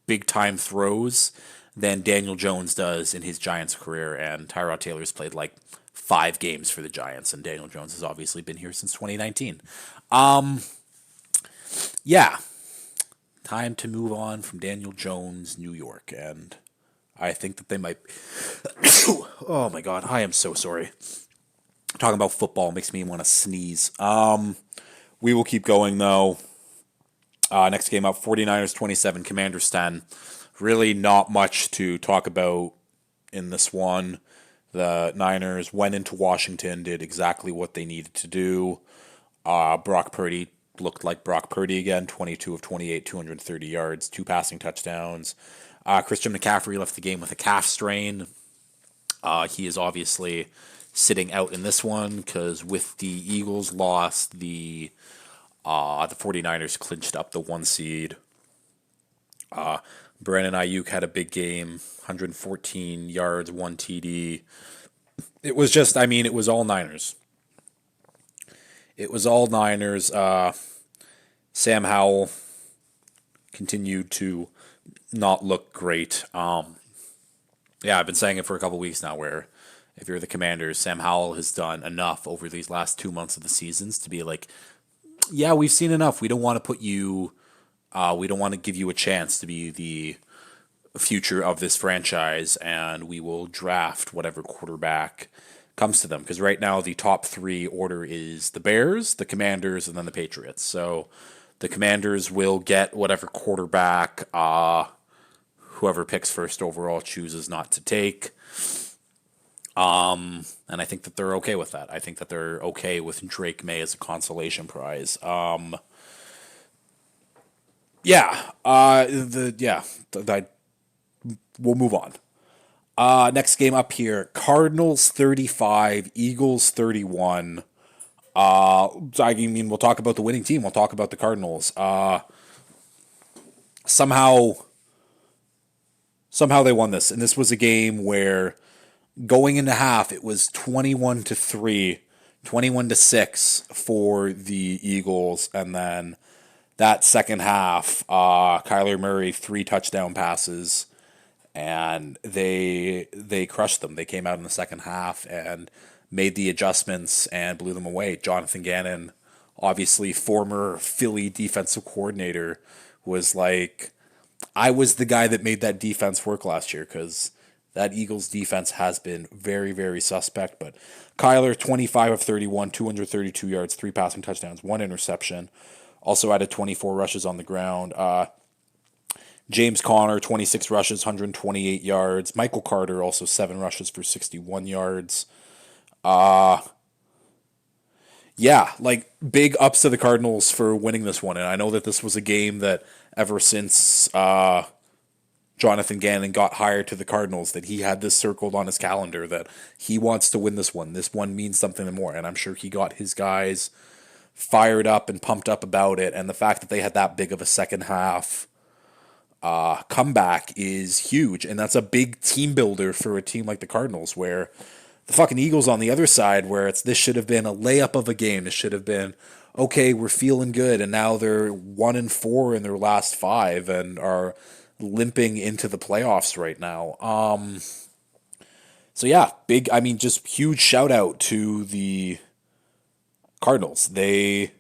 big time throws than Daniel Jones does in his Giants career, and Tyrod Taylor's played like 5 games for the Giants, and Daniel Jones has obviously been here since 2019. Yeah, time to move on from Daniel Jones, New York, and I think that they might. Oh my God, I am so sorry. Talking about football makes me want to sneeze. We will keep going though. Next game up, 49ers 27, Commanders 10. Really not much to talk about in this one. The Niners went into Washington, did exactly what they needed to do. Brock Purdy looked like Brock Purdy again, 22 of 28, 230 yards, 2 passing touchdowns. Christian McCaffrey left the game with a calf strain. He is obviously sitting out in this one because with the Eagles loss, the 49ers clinched up the 1 seed. Brandon Ayuk had a big game, 114 yards, 1 TD. It was just, I mean, it was all Niners. It was all Niners. Sam Howell continued to not look great. Yeah, I've been saying it for a couple weeks now where if you're the Commanders, Sam Howell has done enough over these last 2 months of the seasons to be like, yeah, we've seen enough. We don't want to put you, we don't want to give you a chance to be the future of this franchise, and we will draft whatever quarterback comes to them. Because right now the top 3 order is the Bears, the Commanders, and then the Patriots. So the Commanders will get whatever quarterback whoever picks first overall chooses not to take. And I think that they're okay with that. I think that they're okay with Drake May as a consolation prize. We'll move on. Next game up here, Cardinals 35, Eagles 31. I mean, we'll talk about the winning team. We'll talk about the Cardinals. Somehow they won this, and this was a game where going into half, it was 21-3, 21-6 for the Eagles, and then that second half, Kyler Murray 3 touchdown passes, and they crushed them. They came out in the second half and made the adjustments and blew them away. Jonathan Gannon, obviously former Philly defensive coordinator, was like, I was the guy that made that defense work last year because that Eagles defense has been very, very suspect. But Kyler, 25 of 31, 232 yards, 3 passing touchdowns, 1 interception. Also added 24 rushes on the ground. James Conner, 26 rushes, 128 yards. Michael Carter, also 7 rushes for 61 yards. Yeah, like big ups to the Cardinals for winning this one. And I know that this was a game that ever since Jonathan Gannon got hired to the Cardinals, that he had this circled on his calendar that he wants to win this one. This one means something more. And I'm sure he got his guys fired up and pumped up about it. And the fact that they had that big of a second half comeback is huge. And that's a big team builder for a team like the Cardinals, where the fucking Eagles on the other side, where this should have been a layup of a game. This should have been okay. We're feeling good, and now they're 1-4 in their last five and are limping into the playoffs right now. So yeah, big. I mean, just huge shout out to the Cardinals. They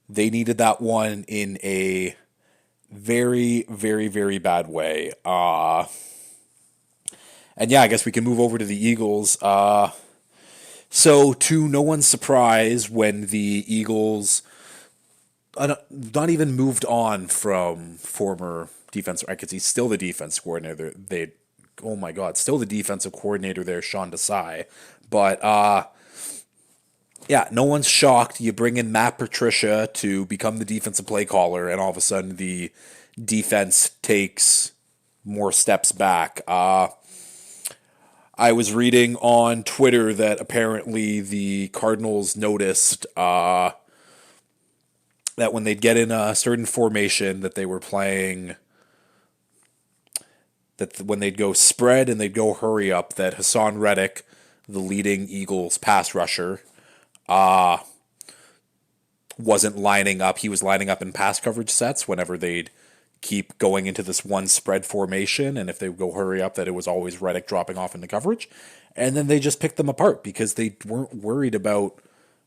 needed that one in a very, very, very bad way. And yeah, I guess we can move over to the Eagles. So, to no one's surprise, when the Eagles not even moved on from former defensive, I could see still the defense coordinator. Oh my God, still the defensive coordinator there, Sean Desai. But yeah, no one's shocked. You bring in Matt Patricia to become the defensive play caller, and all of a sudden the defense takes more steps back. I was reading on Twitter that apparently the Cardinals noticed that when they'd get in a certain formation that they were playing, that when they'd go spread and they'd go hurry up, that Hassan Reddick, the leading Eagles pass rusher, wasn't lining up. He was lining up in pass coverage sets whenever they'd keep going into this one spread formation, and if they would go hurry up, that it was always Reddick dropping off into coverage. And then they just picked them apart because they weren't worried about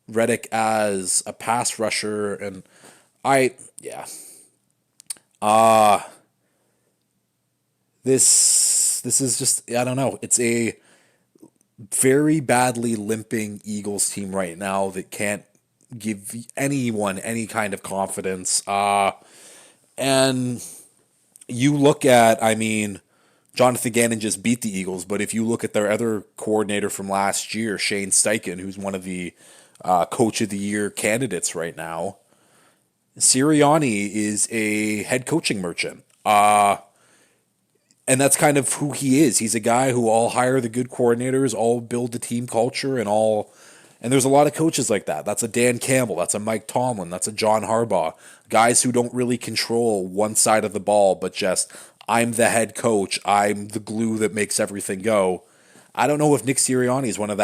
Reddick as a pass rusher. And this is just, I don't know. It's a very badly limping Eagles team right now that can't give anyone any kind of confidence. And you look at, I mean, Jonathan Gannon just beat the Eagles, but if you look at their other coordinator from last year, Shane Steichen, who's one of the Coach of the Year candidates right now, Sirianni is a head coaching merchant. And that's kind of who he is. He's a guy who all hire the good coordinators, all build the team culture, and there's a lot of coaches like that. That's a Dan Campbell, that's a Mike Tomlin, that's a John Harbaugh. Guys who don't really control one side of the ball, but just, I'm the head coach, I'm the glue that makes everything go. I don't know if Nick Sirianni is one of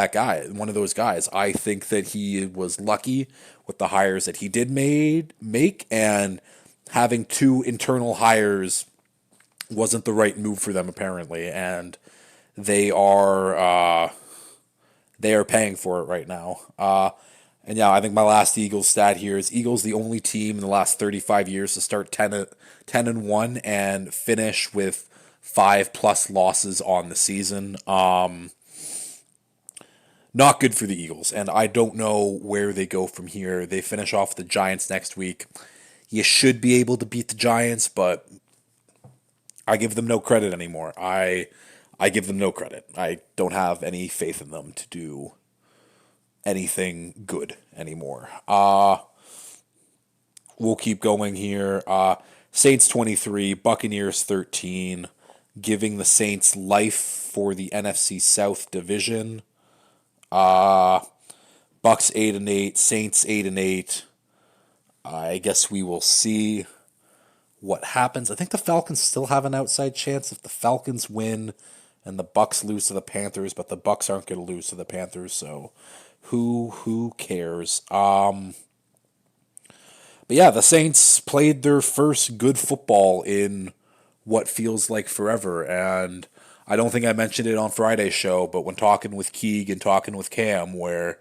those guys. I think that he was lucky with the hires that he did make, and having two internal hires wasn't the right move for them apparently, and they are paying for it right now. And yeah, I think my last Eagles stat here is Eagles the only team in the last 35 years to start 10-1 and finish with 5+ losses on the season. Not good for the Eagles, and I don't know where they go from here. They finish off the Giants next week. You should be able to beat the Giants, but I give them no credit anymore. I give them no credit. I don't have any faith in them to do anything good anymore. We'll keep going here. Saints 23, Buccaneers 13, giving the Saints life for the NFC South division. Bucks 8-8, Saints 8-8. I guess we will see what happens. I think the Falcons still have an outside chance if the Falcons win and the Bucks lose to the Panthers, but the Bucks aren't going to lose to the Panthers, so who cares? But yeah, the Saints played their first good football in what feels like forever, and I don't think I mentioned it on Friday's show, but when talking with Keeg and talking with Cam, where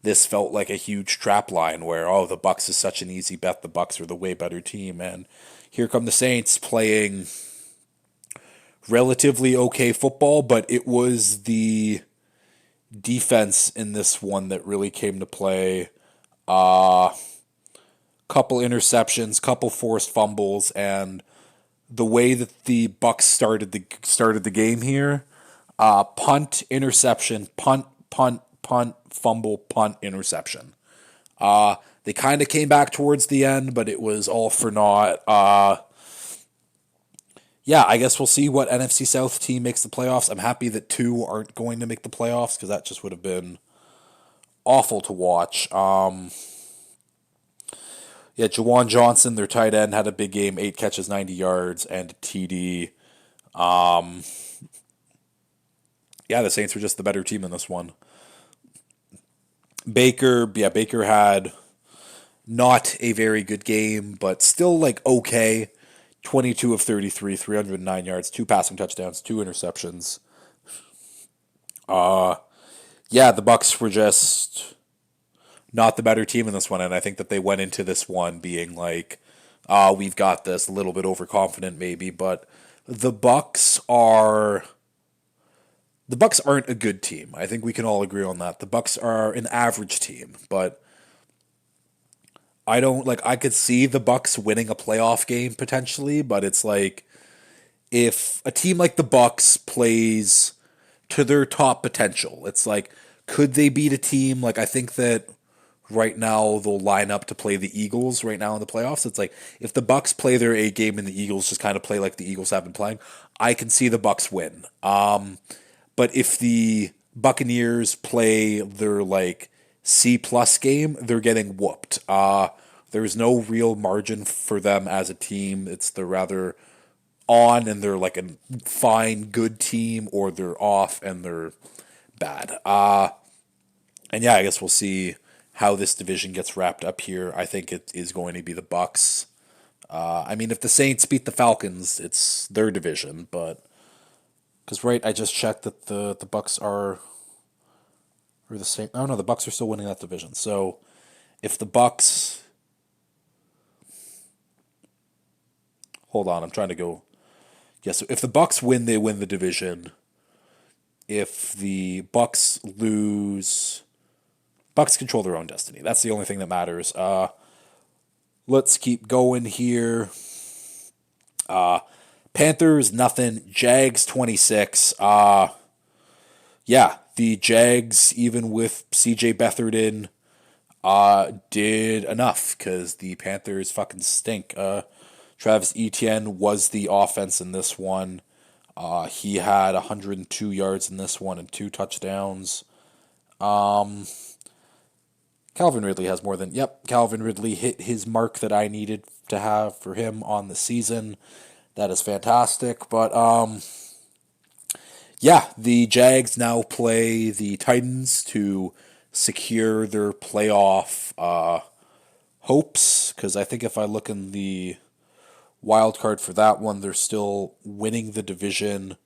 this felt like a huge trap line where, oh, the Bucks is such an easy bet, the Bucks are the way better team, and here come the Saints playing relatively okay football, but it was the defense in this one that really came to play. Couple interceptions, couple forced fumbles, and the way that the Bucks started the game here, punt, interception, punt, fumble, punt, interception. They kind of came back towards the end, but it was all for naught. Yeah, I guess we'll see what NFC South team makes the playoffs. I'm happy that two aren't going to make the playoffs because that just would have been awful to watch. Yeah, Jawan Johnson, their tight end, had a big game, 8 catches, 90 yards, and a TD. yeah, the Saints were just the better team in this one. Baker had not a very good game, but still like okay. 22 of 33, 309 yards, two passing touchdowns, two interceptions. Yeah, the Bucks were just not the better team in this one, and I think that they went into this one being like, we've got this, a little bit overconfident maybe, but the Bucks are the Bucks aren't a good team. I think we can all agree on that. The Bucks are an average team, but I don't like I could see the Bucks winning a playoff game potentially, but it's like if a team like the Bucks plays to their top potential, it's like could they beat a team like I think that right now they'll line up to play the Eagles right now in the playoffs. It's like if the Bucks play their A game and the Eagles just kind of play like the Eagles have been playing, I can see the Bucks win. But if the Buccaneers play their like C plus game, they're getting whooped. There's no real margin for them as a team. It's they're rather on and they're like a fine good team, or they're off and they're bad. And yeah, I guess we'll see how this division gets wrapped up here. I think it is going to be the Bucks. I mean, if the Saints beat the Falcons, it's their division, but because right, I just checked that the Bucks are the same. Oh no, the Bucks are still winning that division. So if the Bucks, hold on, I'm trying to go. Yeah, so if the Bucks win, they win the division. If the Bucks lose, Bucks control their own destiny. That's the only thing that matters. Let's keep going here. Panthers nothing. Jags 26. Yeah, the Jags even with CJ Beathard in did enough because the Panthers fucking stink. Travis Etienne was the offense in this one. He had 102 yards in this one and two touchdowns. Calvin Ridley has more than... Yep, Calvin Ridley hit his mark that I needed to have for him on the season. That is fantastic. But, yeah, the Jags now play the Titans to secure their playoff hopes. Because I think if I look in the wild card for that one, they're still winning the division.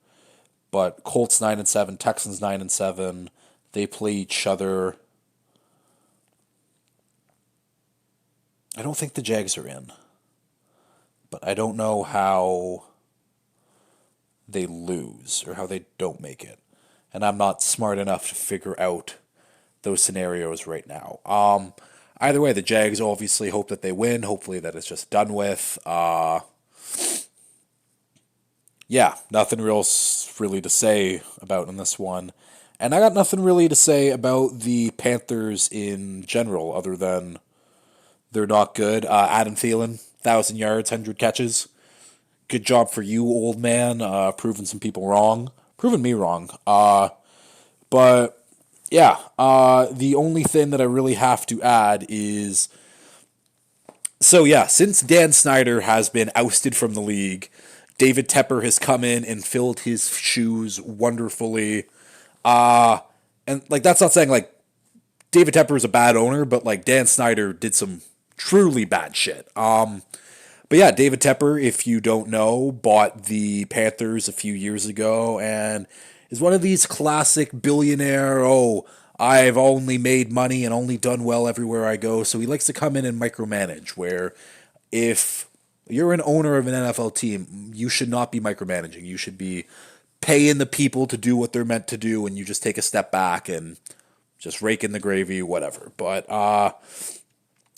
But Colts 9-7, Texans 9-7. They play each other. I don't think the Jags are in. But I don't know how they lose or how they don't make it. And I'm not smart enough to figure out those scenarios right now. Either way, the Jags obviously hope that they win. Hopefully that it's just done with. Yeah, nothing really to say about in this one. And I got nothing really to say about the Panthers in general other than they're not good. Adam Thielen, 1,000 yards, 100 catches. Good job for you, old man, proving some people wrong. Proving me wrong. But, yeah, the only thing that I really have to add is... So, yeah, since Dan Snyder has been ousted from the league, David Tepper has come in and filled his shoes wonderfully. And, like, that's not saying, like, David Tepper is a bad owner, but, like, Dan Snyder did some truly bad shit. But yeah, David Tepper, if you don't know, bought the Panthers a few years ago and is one of these classic billionaire, I've only made money and only done well everywhere I go. So he likes to come in and micromanage, where if you're an owner of an NFL team, you should not be micromanaging. You should be paying the people to do what they're meant to do, and you just take a step back and just rake in the gravy, whatever. But,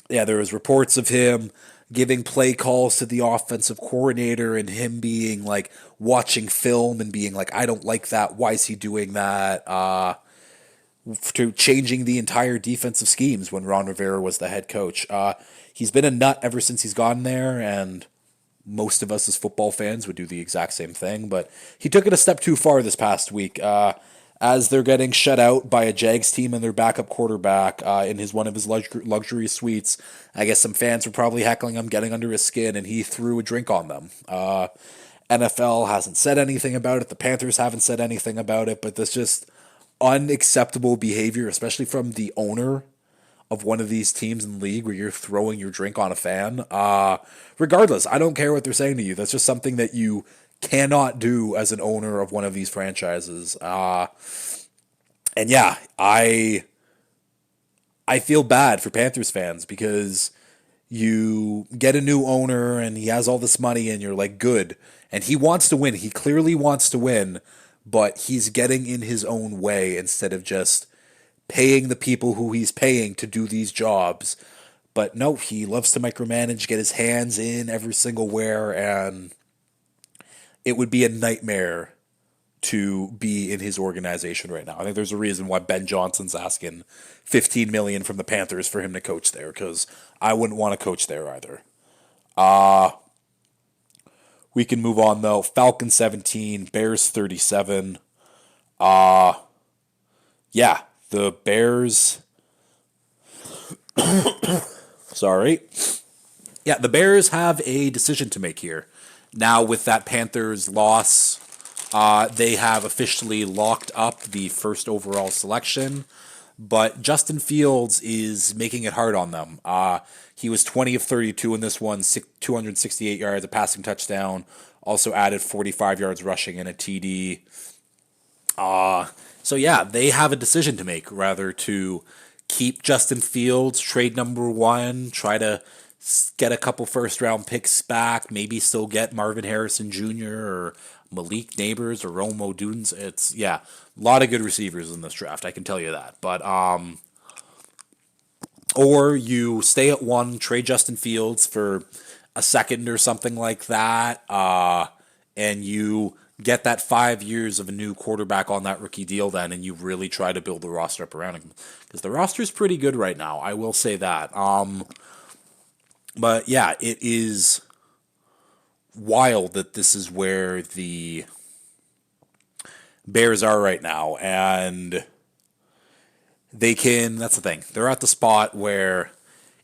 yeah, there was reports of him giving play calls to the offensive coordinator and him being like watching film and being like, I don't like that. Why is he doing that? To changing the entire defensive schemes when Ron Rivera was the head coach. He's been a nut ever since he's gone there, and most of us as football fans would do the exact same thing, but he took it a step too far this past week. As they're getting shut out by a Jags team and their backup quarterback in one of his luxury suites. I guess some fans were probably heckling him, getting under his skin, and he threw a drink on them. NFL hasn't said anything about it. The Panthers haven't said anything about it, but that's just unacceptable behavior, especially from the owner of one of these teams in the league where you're throwing your drink on a fan. Regardless, I don't care what they're saying to you. That's just something that you cannot do as an owner of one of these franchises. And yeah, I feel bad for Panthers fans because you get a new owner and he has all this money and you're like, good. And he wants to win. He clearly wants to win, but he's getting in his own way instead of just paying the people who he's paying to do these jobs. But no, he loves to micromanage, get his hands in every single where, and it would be a nightmare to be in his organization right now. I think there's a reason why Ben Johnson's asking 15 million from the Panthers for him to coach there, because I wouldn't want to coach there either. We can move on though. Falcons 17, Bears 37. Yeah, the Bears. Sorry. Yeah, the Bears have a decision to make here. Now, with that Panthers loss, they have officially locked up the first overall selection, but Justin Fields is making it hard on them. He was 20 of 32 in this one, 268 yards, a passing touchdown, also added 45 yards rushing and a TD. So yeah, they have a decision to make, rather to keep Justin Fields, trade number one, try to get a couple first round picks back, maybe still get Marvin Harrison Jr. or Malik Neighbors or Rome Odunze. It's a lot of good receivers in this draft, I can tell you that. But or you stay at one, trade Justin Fields for a second or something like that, and you get that 5 years of a new quarterback on that rookie deal then, and you really try to build the roster up around him. Because the roster is pretty good right now, I will say that. But yeah, it is wild that this is where the Bears are right now. And that's the thing. They're at the spot where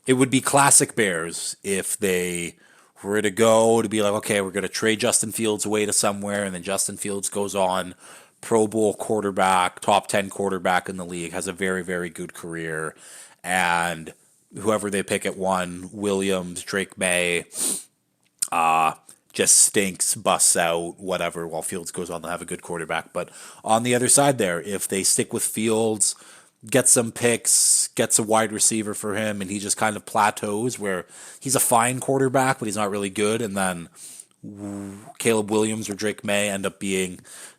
it would be classic Bears if they were to go to be like, okay, we're going to trade Justin Fields away to somewhere, and then Justin Fields goes on, Pro Bowl quarterback, top 10 quarterback in the league, has a very, very good career, and whoever they pick at one, Williams, Drake May, just stinks, busts out, whatever, while Fields goes on to have a good quarterback. But on the other side there, if they stick with Fields, get some picks, gets a wide receiver for him, and he just kind of plateaus where he's a fine quarterback, but he's not really good, and then Caleb Williams or Drake May end up being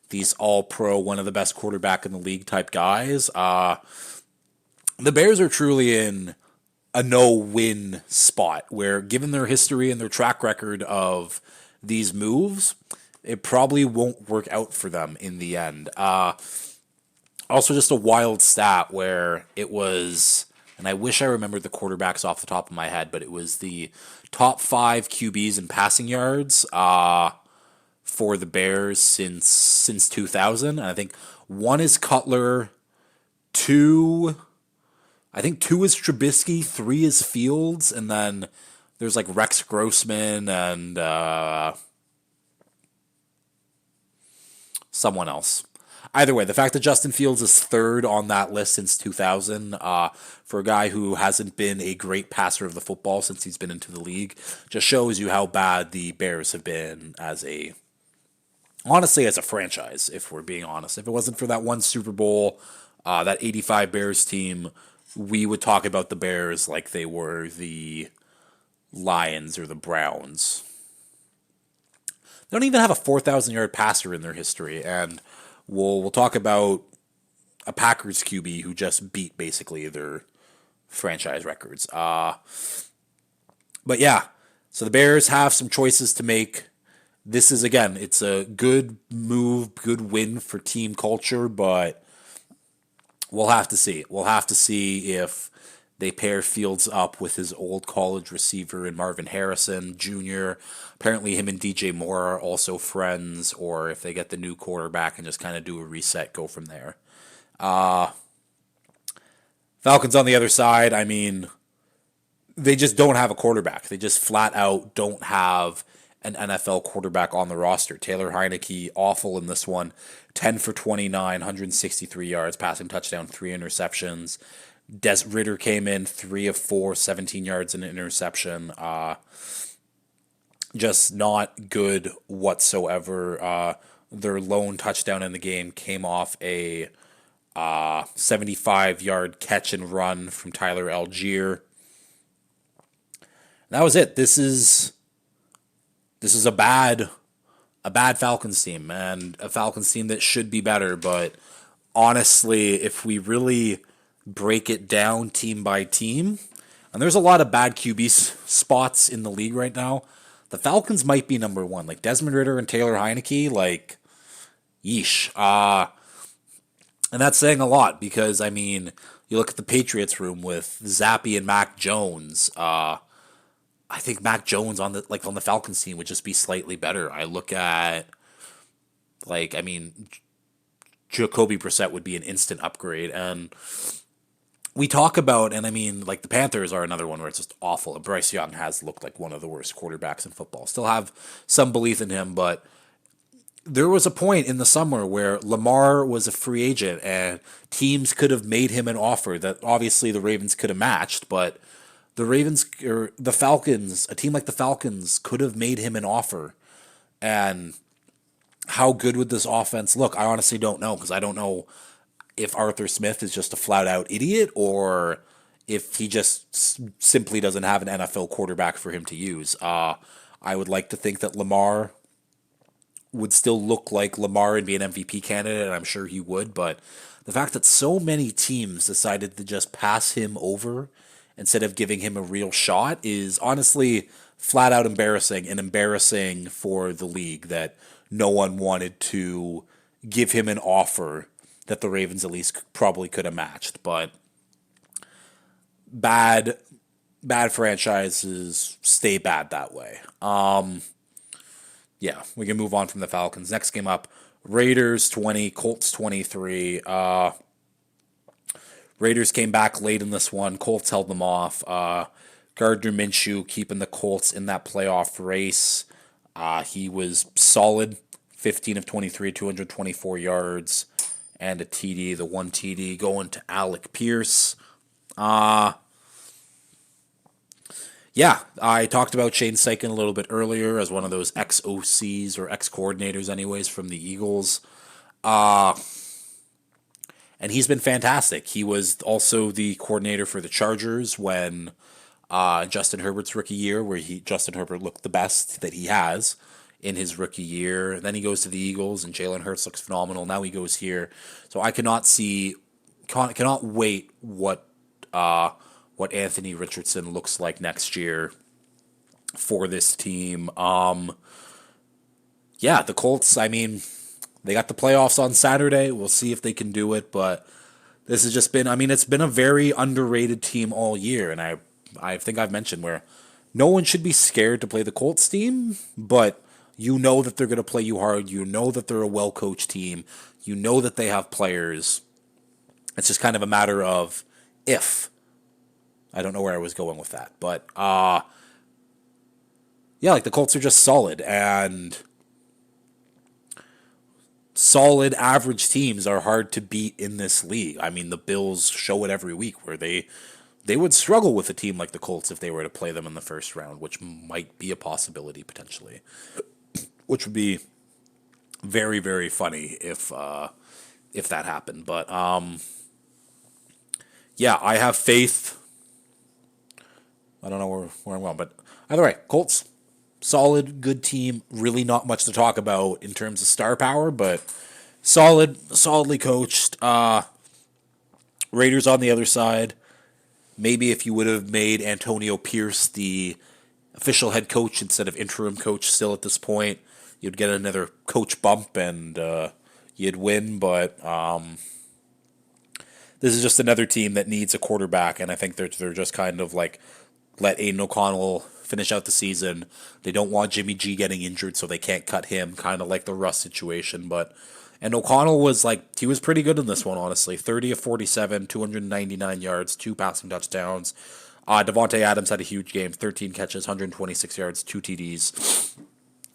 these all-pro, one of the best quarterback in the league type guys. The Bears are truly in a no-win spot where, given their history and their track record of these moves, it probably won't work out for them in the end. Also, just a wild stat where it was, and I wish I remembered the quarterbacks off the top of my head, but it was the top 5 QBs in passing yards for the Bears since 2000. And I think one is Cutler, I think 2 is Trubisky, 3 is Fields, and then there's like Rex Grossman and someone else. Either way, the fact that Justin Fields is third on that list since 2000 for a guy who hasn't been a great passer of the football since he's been into the league just shows you how bad the Bears have been honestly, as a franchise, if we're being honest. If it wasn't for that one Super Bowl, that 85 Bears team, we would talk about the Bears like they were the Lions or the Browns. They don't even have a 4,000-yard passer in their history, and we'll talk about a Packers QB who just beat basically their franchise records. But yeah, so the Bears have some choices to make. This is, again, it's a good move, good win for team culture, but we'll have to see. We'll have to see if they pair Fields up with his old college receiver in Marvin Harrison Jr. Apparently him and DJ Moore are also friends, or if they get the new quarterback and just kind of do a reset, go from there. Falcons on the other side, I mean, they just don't have a quarterback. They just flat out don't have an NFL quarterback on the roster. Taylor Heineke, awful in this one. 10 for 29, 163 yards, passing touchdown, 3 interceptions. Des Ritter came in 3 of 4, 17 yards and an interception. Just not good whatsoever. Their lone touchdown in the game came off a 75-yard catch and run from Tyler Algier. That was it. This is a bad Falcons team, and a Falcons team that should be better. But honestly, if we really break it down team by team, and there's a lot of bad QB spots in the league right now, the Falcons might be number one. Like Desmond Ritter and Taylor Heineke, like, yeesh. And that's saying a lot because, I mean, you look at the Patriots room with Zappy and Mac Jones. I think Mac Jones on the Falcons team would just be slightly better. I look at, like, I mean, Jacoby Brissett would be an instant upgrade. And we talk about, and I mean, like, the Panthers are another one where it's just awful. And Bryce Young has looked like one of the worst quarterbacks in football. Still have some belief in him, but there was a point in the summer where Lamar was a free agent and teams could have made him an offer that obviously the Ravens could have matched, but the Ravens or the Falcons, a team like the Falcons could have made him an offer. And how good would this offense look? I honestly don't know, because I don't know if Arthur Smith is just a flat out idiot or if he just simply doesn't have an NFL quarterback for him to use. I would like to think that Lamar would still look like Lamar and be an MVP candidate, and I'm sure he would, but the fact that so many teams decided to just pass him over instead of giving him a real shot is honestly flat out embarrassing, and embarrassing for the league that no one wanted to give him an offer that the Ravens at least probably could have matched. But bad franchises stay bad that way. Yeah, we can move on from the Falcons. Next game up, Raiders 20, Colts 23. Raiders came back late in this one. Colts held them off. Gardner Minshew keeping the Colts in that playoff race. He was solid, 15 of 23, 224 yards, and a TD. The one TD going to Alec Pierce. Yeah, I talked about Shane Steichen a little bit earlier as one of those ex-OCs or ex-coordinators anyways from the Eagles. And he's been fantastic. He was also the coordinator for the Chargers when Justin Herbert's rookie year, where Justin Herbert looked the best that he has in his rookie year. Then he goes to the Eagles, and Jalen Hurts looks phenomenal. Now he goes here. So I cannot wait what Anthony Richardson looks like next year for this team. Yeah, the Colts, I mean, they got the playoffs on Saturday. We'll see if they can do it, but this has just been, I mean, it's been a very underrated team all year, and I think I've mentioned where no one should be scared to play the Colts team, but you know that they're going to play you hard. You know that they're a well-coached team. You know that they have players. It's just kind of a matter of if. I don't know where I was going with that, but yeah, like the Colts are just solid, and solid average teams are hard to beat in this league. I mean, the Bills show it every week where they would struggle with a team like the Colts if they were to play them in the first round, which might be a possibility potentially, which would be very, very funny if that happened. But yeah, I have faith. I don't know where I'm going, but either way, Colts, solid, good team. Really not much to talk about in terms of star power, but solidly coached. Raiders on the other side. Maybe if you would have made Antonio Pierce the official head coach instead of interim coach still at this point, you'd get another coach bump and you'd win, but this is just another team that needs a quarterback, and I think they're just kind of like, let Aiden O'Connell finish out the season. They don't want Jimmy G getting injured, so they can't cut him, kind of like the Russ situation. And O'Connell he was pretty good in this one, honestly. 30 of 47, 299 yards, 2 passing touchdowns. Devontae Adams had a huge game, 13 catches, 126 yards, 2 TDs.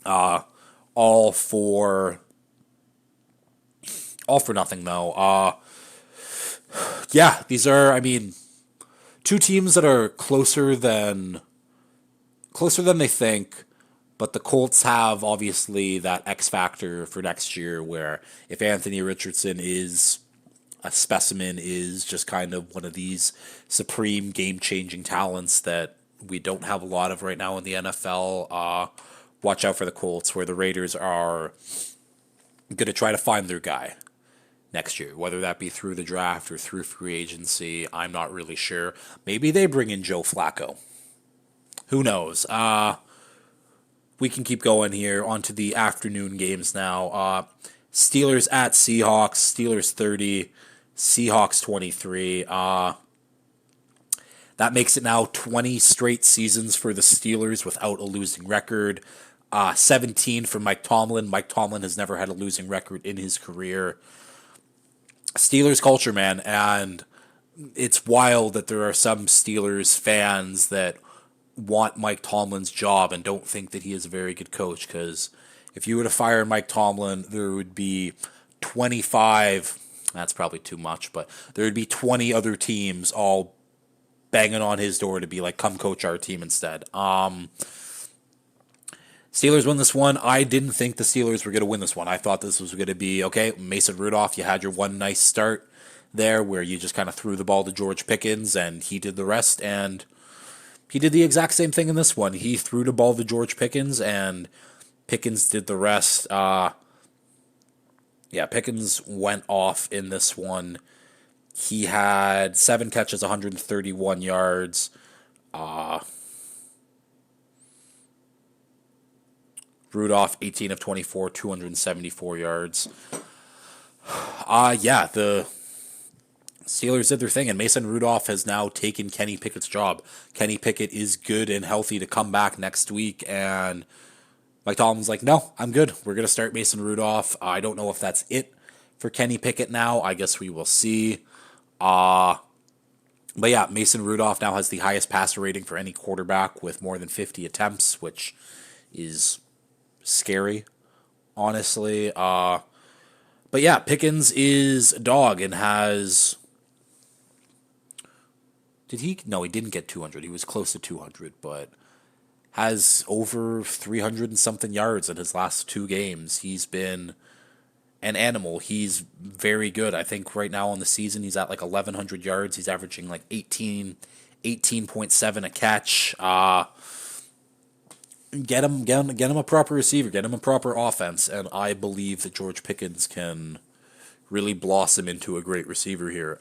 All for all for nothing though. Yeah, these are, I mean, two teams that are closer than they think. But the Colts have obviously that X factor for next year, where if Anthony Richardson is a specimen, is just kind of one of these supreme game changing talents that we don't have a lot of right now in the NFL. Watch out for the Colts, where the Raiders are going to try to find their guy next year, whether that be through the draft or through free agency. I'm not really sure. Maybe they bring in Joe Flacco. Who knows? We can keep going here. On to the afternoon games now. Steelers at Seahawks. Steelers 30, Seahawks 23. That makes it now 20 straight seasons for the Steelers without a losing record. 17 for Mike Tomlin. Mike Tomlin has never had a losing record in his career. Steelers culture, man, and it's wild that there are some Steelers fans that want Mike Tomlin's job and don't think that he is a very good coach, because if you were to fire Mike Tomlin, there would be 25, that's probably too much, but there would be 20 other teams all banging on his door to be like, come coach our team instead. Steelers win this one. I didn't think the Steelers were going to win this one. I thought this was going to be, okay, Mason Rudolph, you had your one nice start there where you just kind of threw the ball to George Pickens and he did the rest, and he did the exact same thing in this one. He threw the ball to George Pickens and Pickens did the rest. Pickens went off in this one. He had 7 catches, 131 yards. Rudolph, 18 of 24, 274 yards. The Steelers did their thing, and Mason Rudolph has now taken Kenny Pickett's job. Kenny Pickett is good and healthy to come back next week, and Mike Tomlin's like, no, I'm good. We're going to start Mason Rudolph. I don't know if that's it for Kenny Pickett now. I guess we will see. Mason Rudolph now has the highest passer rating for any quarterback with more than 50 attempts, which is scary, honestly. Pickens is a dog and has... Did he? No, he didn't get 200. He was close to 200, but has over 300 and something yards in his last 2 games. He's been an animal. He's very good. I think right now on the season he's at like 1,100 yards. He's averaging like 18.7 a catch. Get him a proper receiver. Get him a proper offense, and I believe that George Pickens can really blossom into a great receiver here.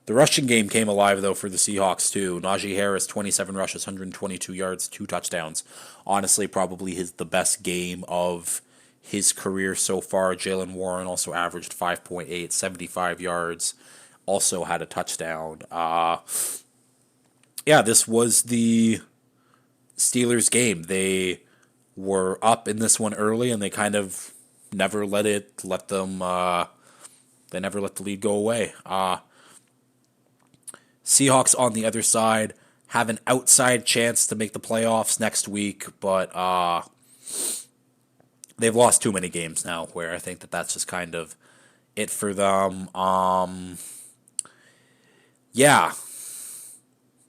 The rushing game came alive, though, for the Seahawks, too. Najee Harris, 27 rushes, 122 yards, 2 touchdowns. Honestly, probably the best game of his career so far. Jalen Warren also averaged 5.8, 75 yards, also had a touchdown. This was the Steelers game. They were up in this one early, and they kind of never let the lead go away. Seahawks on the other side have an outside chance to make the playoffs next week, but they've lost too many games now where I think that that's just kind of it for them.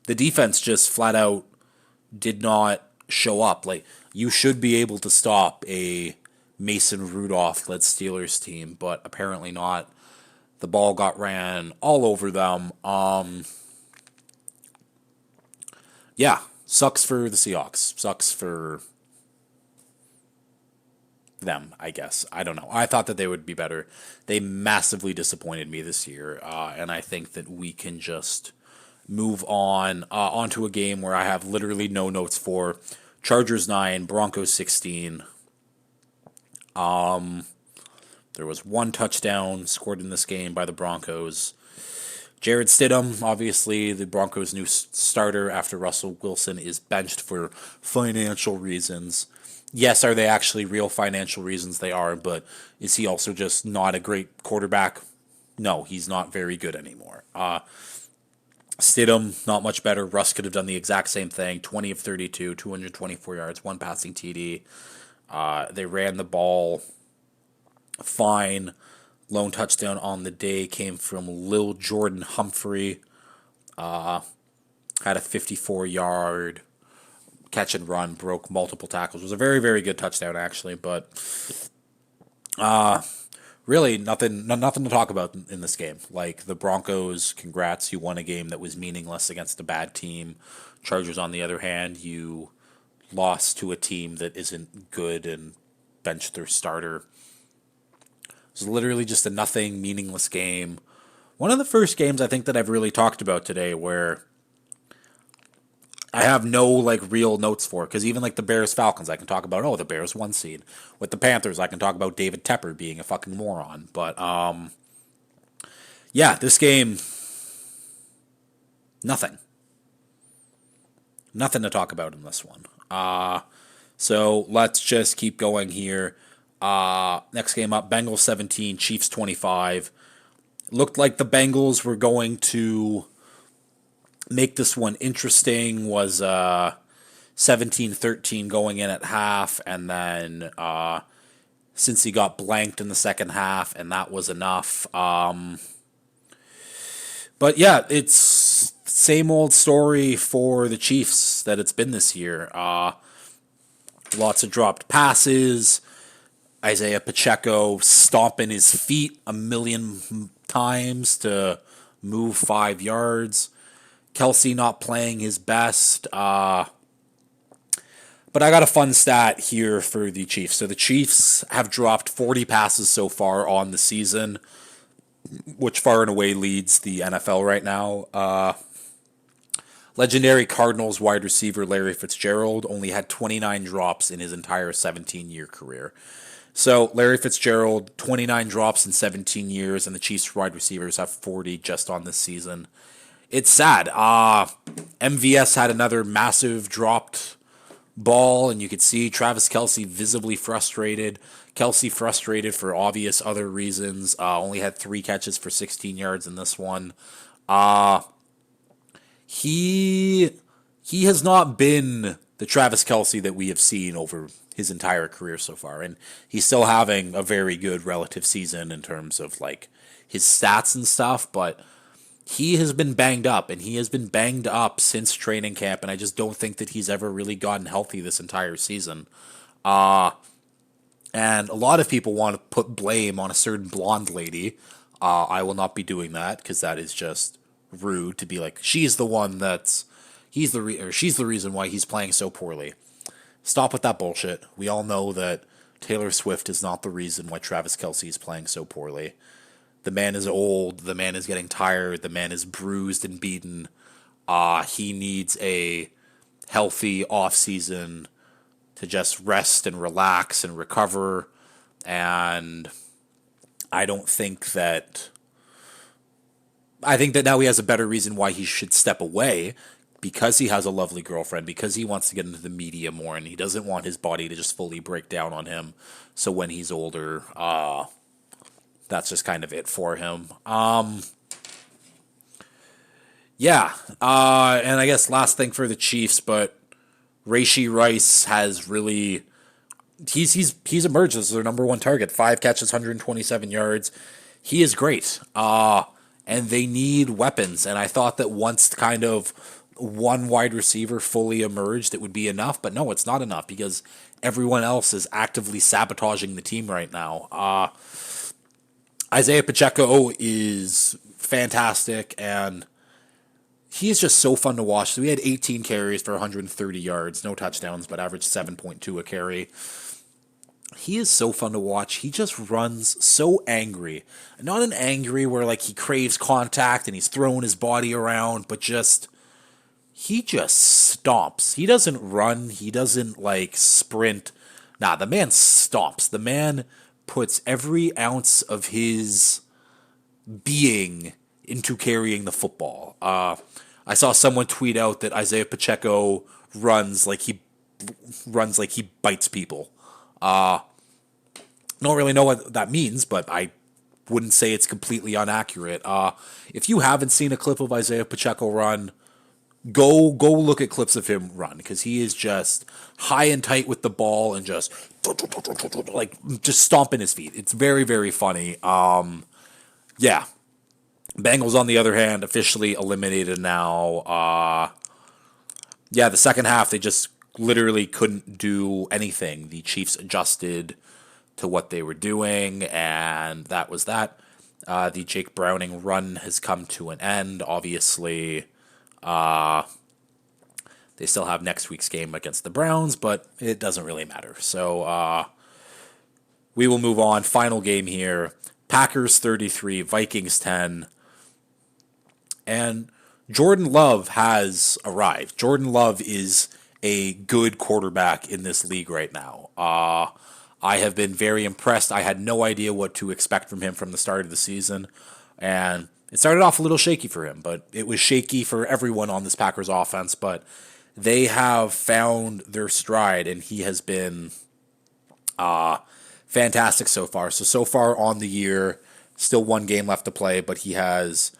The defense just flat out did not show up. Like, you should be able to stop a Mason Rudolph-led Steelers team, but apparently not. The ball got ran all over them. Sucks for the Seahawks. Sucks for them, I guess. I don't know. I thought that they would be better. They massively disappointed me this year, and I think that we can just move on onto a game where I have literally no notes for. Chargers 9, Broncos 16. There was 1 touchdown scored in this game by the Broncos. Jared Stidham, obviously the Broncos' new starter after Russell Wilson is benched for financial reasons. Yes, are they actually real financial reasons? They are, but is he also just not a great quarterback? No, he's not very good anymore. Stidham, not much better. Russ could have done the exact same thing. 20 of 32, 224 yards, one passing TD. They ran the ball fine. Lone touchdown on the day came from Lil Jordan Humphrey. Had a 54-yard catch and run, broke multiple tackles. It was a very, very good touchdown, actually. But really, nothing to talk about in this game. Like, the Broncos, congrats, you won a game that was meaningless against a bad team. Chargers, on the other hand, you lost to a team that isn't good and benched their starter. It was literally just a nothing, meaningless game. One of the first games I think that I've really talked about today where I have no like real notes for, because even like the Bears Falcons, I can talk about, oh, the Bears 1 seed. With the Panthers, I can talk about David Tepper being a fucking moron. But yeah, this game, nothing. Nothing to talk about in this one. So let's just keep going here. Next game up, Bengals 17, Chiefs 25. Looked like the Bengals were going to make this one interesting. Was 17-13 going in at half, and then since he got blanked in the second half, and that was enough. But yeah, it's same old story for the Chiefs that it's been this year. Lots of dropped passes. Isaiah Pacheco stomping his feet a million times to move 5 yards. Kelsey not playing his best. But I got a fun stat here for the Chiefs. So the Chiefs have dropped 40 passes so far on the season, which far and away leads the NFL right now. Legendary Cardinals wide receiver Larry Fitzgerald only had 29 drops in his entire 17-year career. So Larry Fitzgerald, 29 drops in 17 years, and the Chiefs wide receivers have 40 just on this season. It's sad. MVS had another massive dropped ball, and you could see Travis Kelsey visibly frustrated. Kelsey frustrated for obvious other reasons. Only had 3 catches for 16 yards in this one. He has not been the Travis Kelsey that we have seen over his entire career so far, and he's still having a very good relative season in terms of like his stats and stuff, but he has been banged up, and he has been banged up since training camp, and I just don't think that he's ever really gotten healthy this entire season. And a lot of people want to put blame on a certain blonde lady. I will not be doing that, because that is just rude to be like, she's the one that's she's the reason why he's playing so poorly. Stop with that bullshit. We all know that Taylor Swift is not the reason why Travis Kelsey is playing so poorly. The man is old. The man is getting tired. The man is bruised and beaten. He needs a healthy offseason to just rest and relax and recover. And I think that now he has a better reason why he should step away, because he has a lovely girlfriend, because he wants to get into the media more, and he doesn't want his body to just fully break down on him. So when he's older, that's just kind of it for him. Yeah, and I guess last thing for the Chiefs, but Rashee Rice has really he's emerged as their number one target. 5 catches, 127 yards. He is great. And they need weapons. And I thought that once kind of one wide receiver fully emerged, it would be enough. But no, it's not enough, because everyone else is actively sabotaging the team right now. Isaiah Pacheco is fantastic, and he is just so fun to watch. So he had 18 carries for 130 yards, no touchdowns, but averaged 7.2 a carry. He is so fun to watch. He just runs so angry. Not an angry where like he craves contact and he's throwing his body around, but he just stomps. He doesn't run. He doesn't like sprint. Nah, the man stomps. The man puts every ounce of his being into carrying the football. I saw someone tweet out that Isaiah Pacheco runs like he bites people. Don't really know what that means, but I wouldn't say it's completely inaccurate. If you haven't seen a clip of Isaiah Pacheco run, go look at clips of him run because he is just high and tight with the ball and just like just stomping his feet. It's very very funny. Yeah. Bengals on the other hand officially eliminated now. Yeah, the second half they just literally couldn't do anything. The Chiefs adjusted to what they were doing, and that was that. The Jake Browning run has come to an end. Obviously, they still have next week's game against the Browns, but it doesn't really matter. So we will move on. Final game here. Packers 33, Vikings 10. And Jordan Love has arrived. Jordan Love is a good quarterback in this league right now. I have been very impressed. I had no idea what to expect from him from the start of the season. And it started off a little shaky for him, but it was shaky for everyone on this Packers offense. But they have found their stride, and he has been fantastic so far. So far on the year, still one game left to play, but he has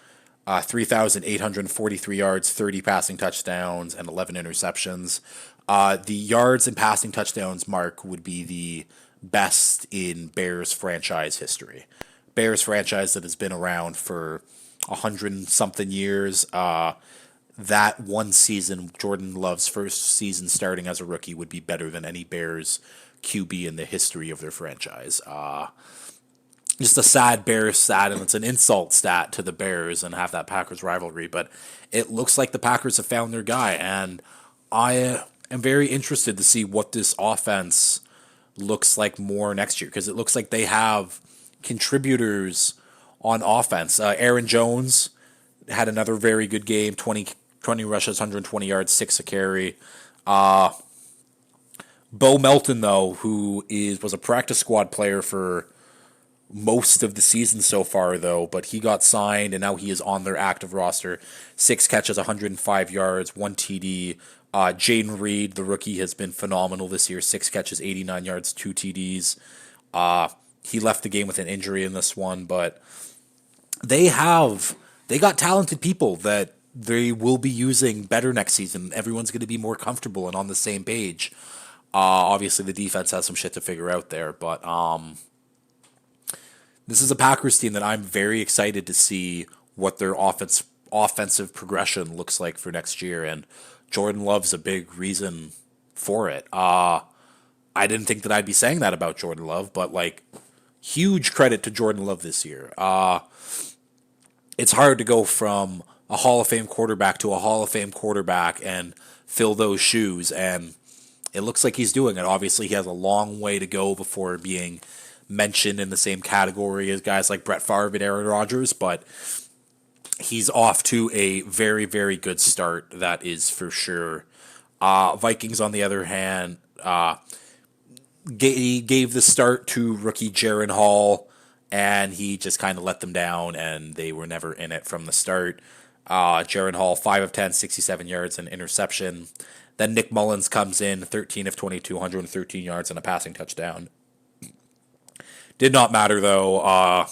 3,843 yards, 30 passing touchdowns, and 11 interceptions. The yards and passing touchdowns mark would be the best in Bears franchise history. Bears franchise that has been around for 100-something years. That one season, Jordan Love's first season starting as a rookie, would be better than any Bears QB in the history of their franchise. Just a sad Bears stat, and it's an insult stat to the Bears and have that Packers rivalry, but it looks like the Packers have found their guy, and I am very interested to see what this offense looks like more next year, because it looks like they have contributors on offense. Aaron Jones had another very good game, 20 rushes, 120 yards, 6 a carry. Bo Melton, though, who was a practice squad player for most of the season so far, though, but he got signed, and now he is on their active roster. 6 catches, 105 yards, 1 TD. Jaden Reed, the rookie, has been phenomenal this year. 6 catches, 89 yards, 2 TDs. He left the game with an injury in this one, but they got talented people that they will be using better next season. Everyone's going to be more comfortable and on the same page. Obviously, the defense has some shit to figure out there, but this is a Packers team that I'm very excited to see what their offensive progression looks like for next year, and Jordan Love's a big reason for it. I didn't think that I'd be saying that about Jordan Love, but like, huge credit to Jordan Love this year. It's hard to go from a Hall of Fame quarterback to a Hall of Fame quarterback and fill those shoes, and it looks like he's doing it. Obviously, he has a long way to go before being mentioned in the same category as guys like Brett Favre and Aaron Rodgers, but he's off to a very, very good start, that is for sure. Vikings, on the other hand, gave the start to rookie Jaren Hall, and he just kind of let them down, and they were never in it from the start. Jaren Hall, 5 of 10, 67 yards and interception. Then Nick Mullins comes in, 13 of 22, 113 yards and a passing touchdown. Did not matter, though.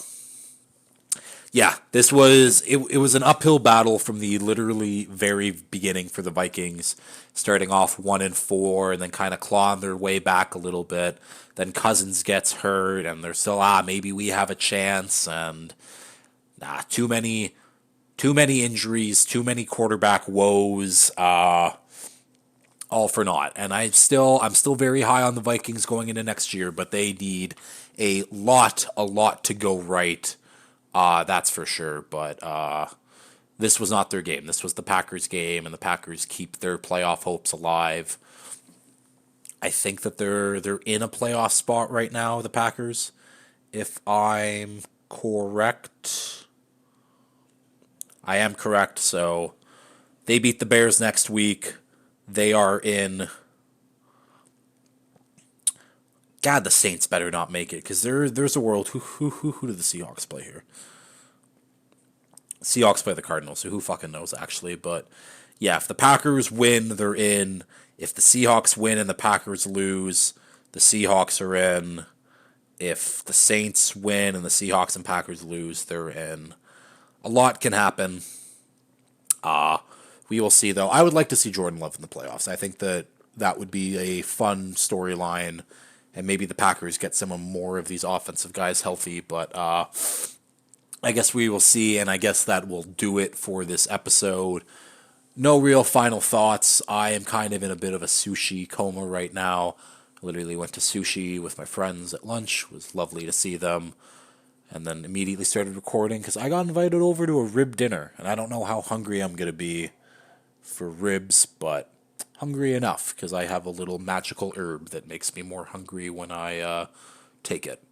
Yeah, this was it was an uphill battle from the literally very beginning for the Vikings, starting off 1-4 and then kind of clawing their way back a little bit. Then Cousins gets hurt, and they're still maybe we have a chance, and too many injuries, too many quarterback woes, all for naught. And I'm still very high on the Vikings going into next year, but they need a lot to go right. That's for sure. But this was not their game. This was the Packers' game, and the Packers keep their playoff hopes alive. I think that they're in a playoff spot right now, the Packers, if I'm correct. I am correct. So they beat the Bears next week. They are in. God, the Saints better not make it, because there's a world. Who do the Seahawks play here? Seahawks play the Cardinals, so who fucking knows, actually. But yeah, if the Packers win, they're in. If the Seahawks win and the Packers lose, the Seahawks are in. If the Saints win and the Seahawks and Packers lose, they're in. A lot can happen. We will see, though. I would like to see Jordan Love in the playoffs. I think that would be a fun storyline, and maybe the Packers get some more of these offensive guys healthy, but I guess we will see, and I guess that will do it for this episode. No real final thoughts. I am kind of in a bit of a sushi coma right now. I literally went to sushi with my friends at lunch. It was lovely to see them. And then immediately started recording because I got invited over to a rib dinner. And I don't know how hungry I'm going to be for ribs, but hungry enough because I have a little magical herb that makes me more hungry when I take it.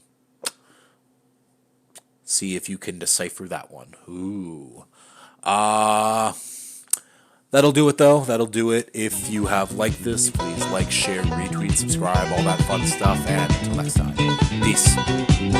See if you can decipher that one. Ooh. That'll do it, though. That'll do it. If you have liked this, please like, share, retweet, subscribe, all that fun stuff. And until next time, peace.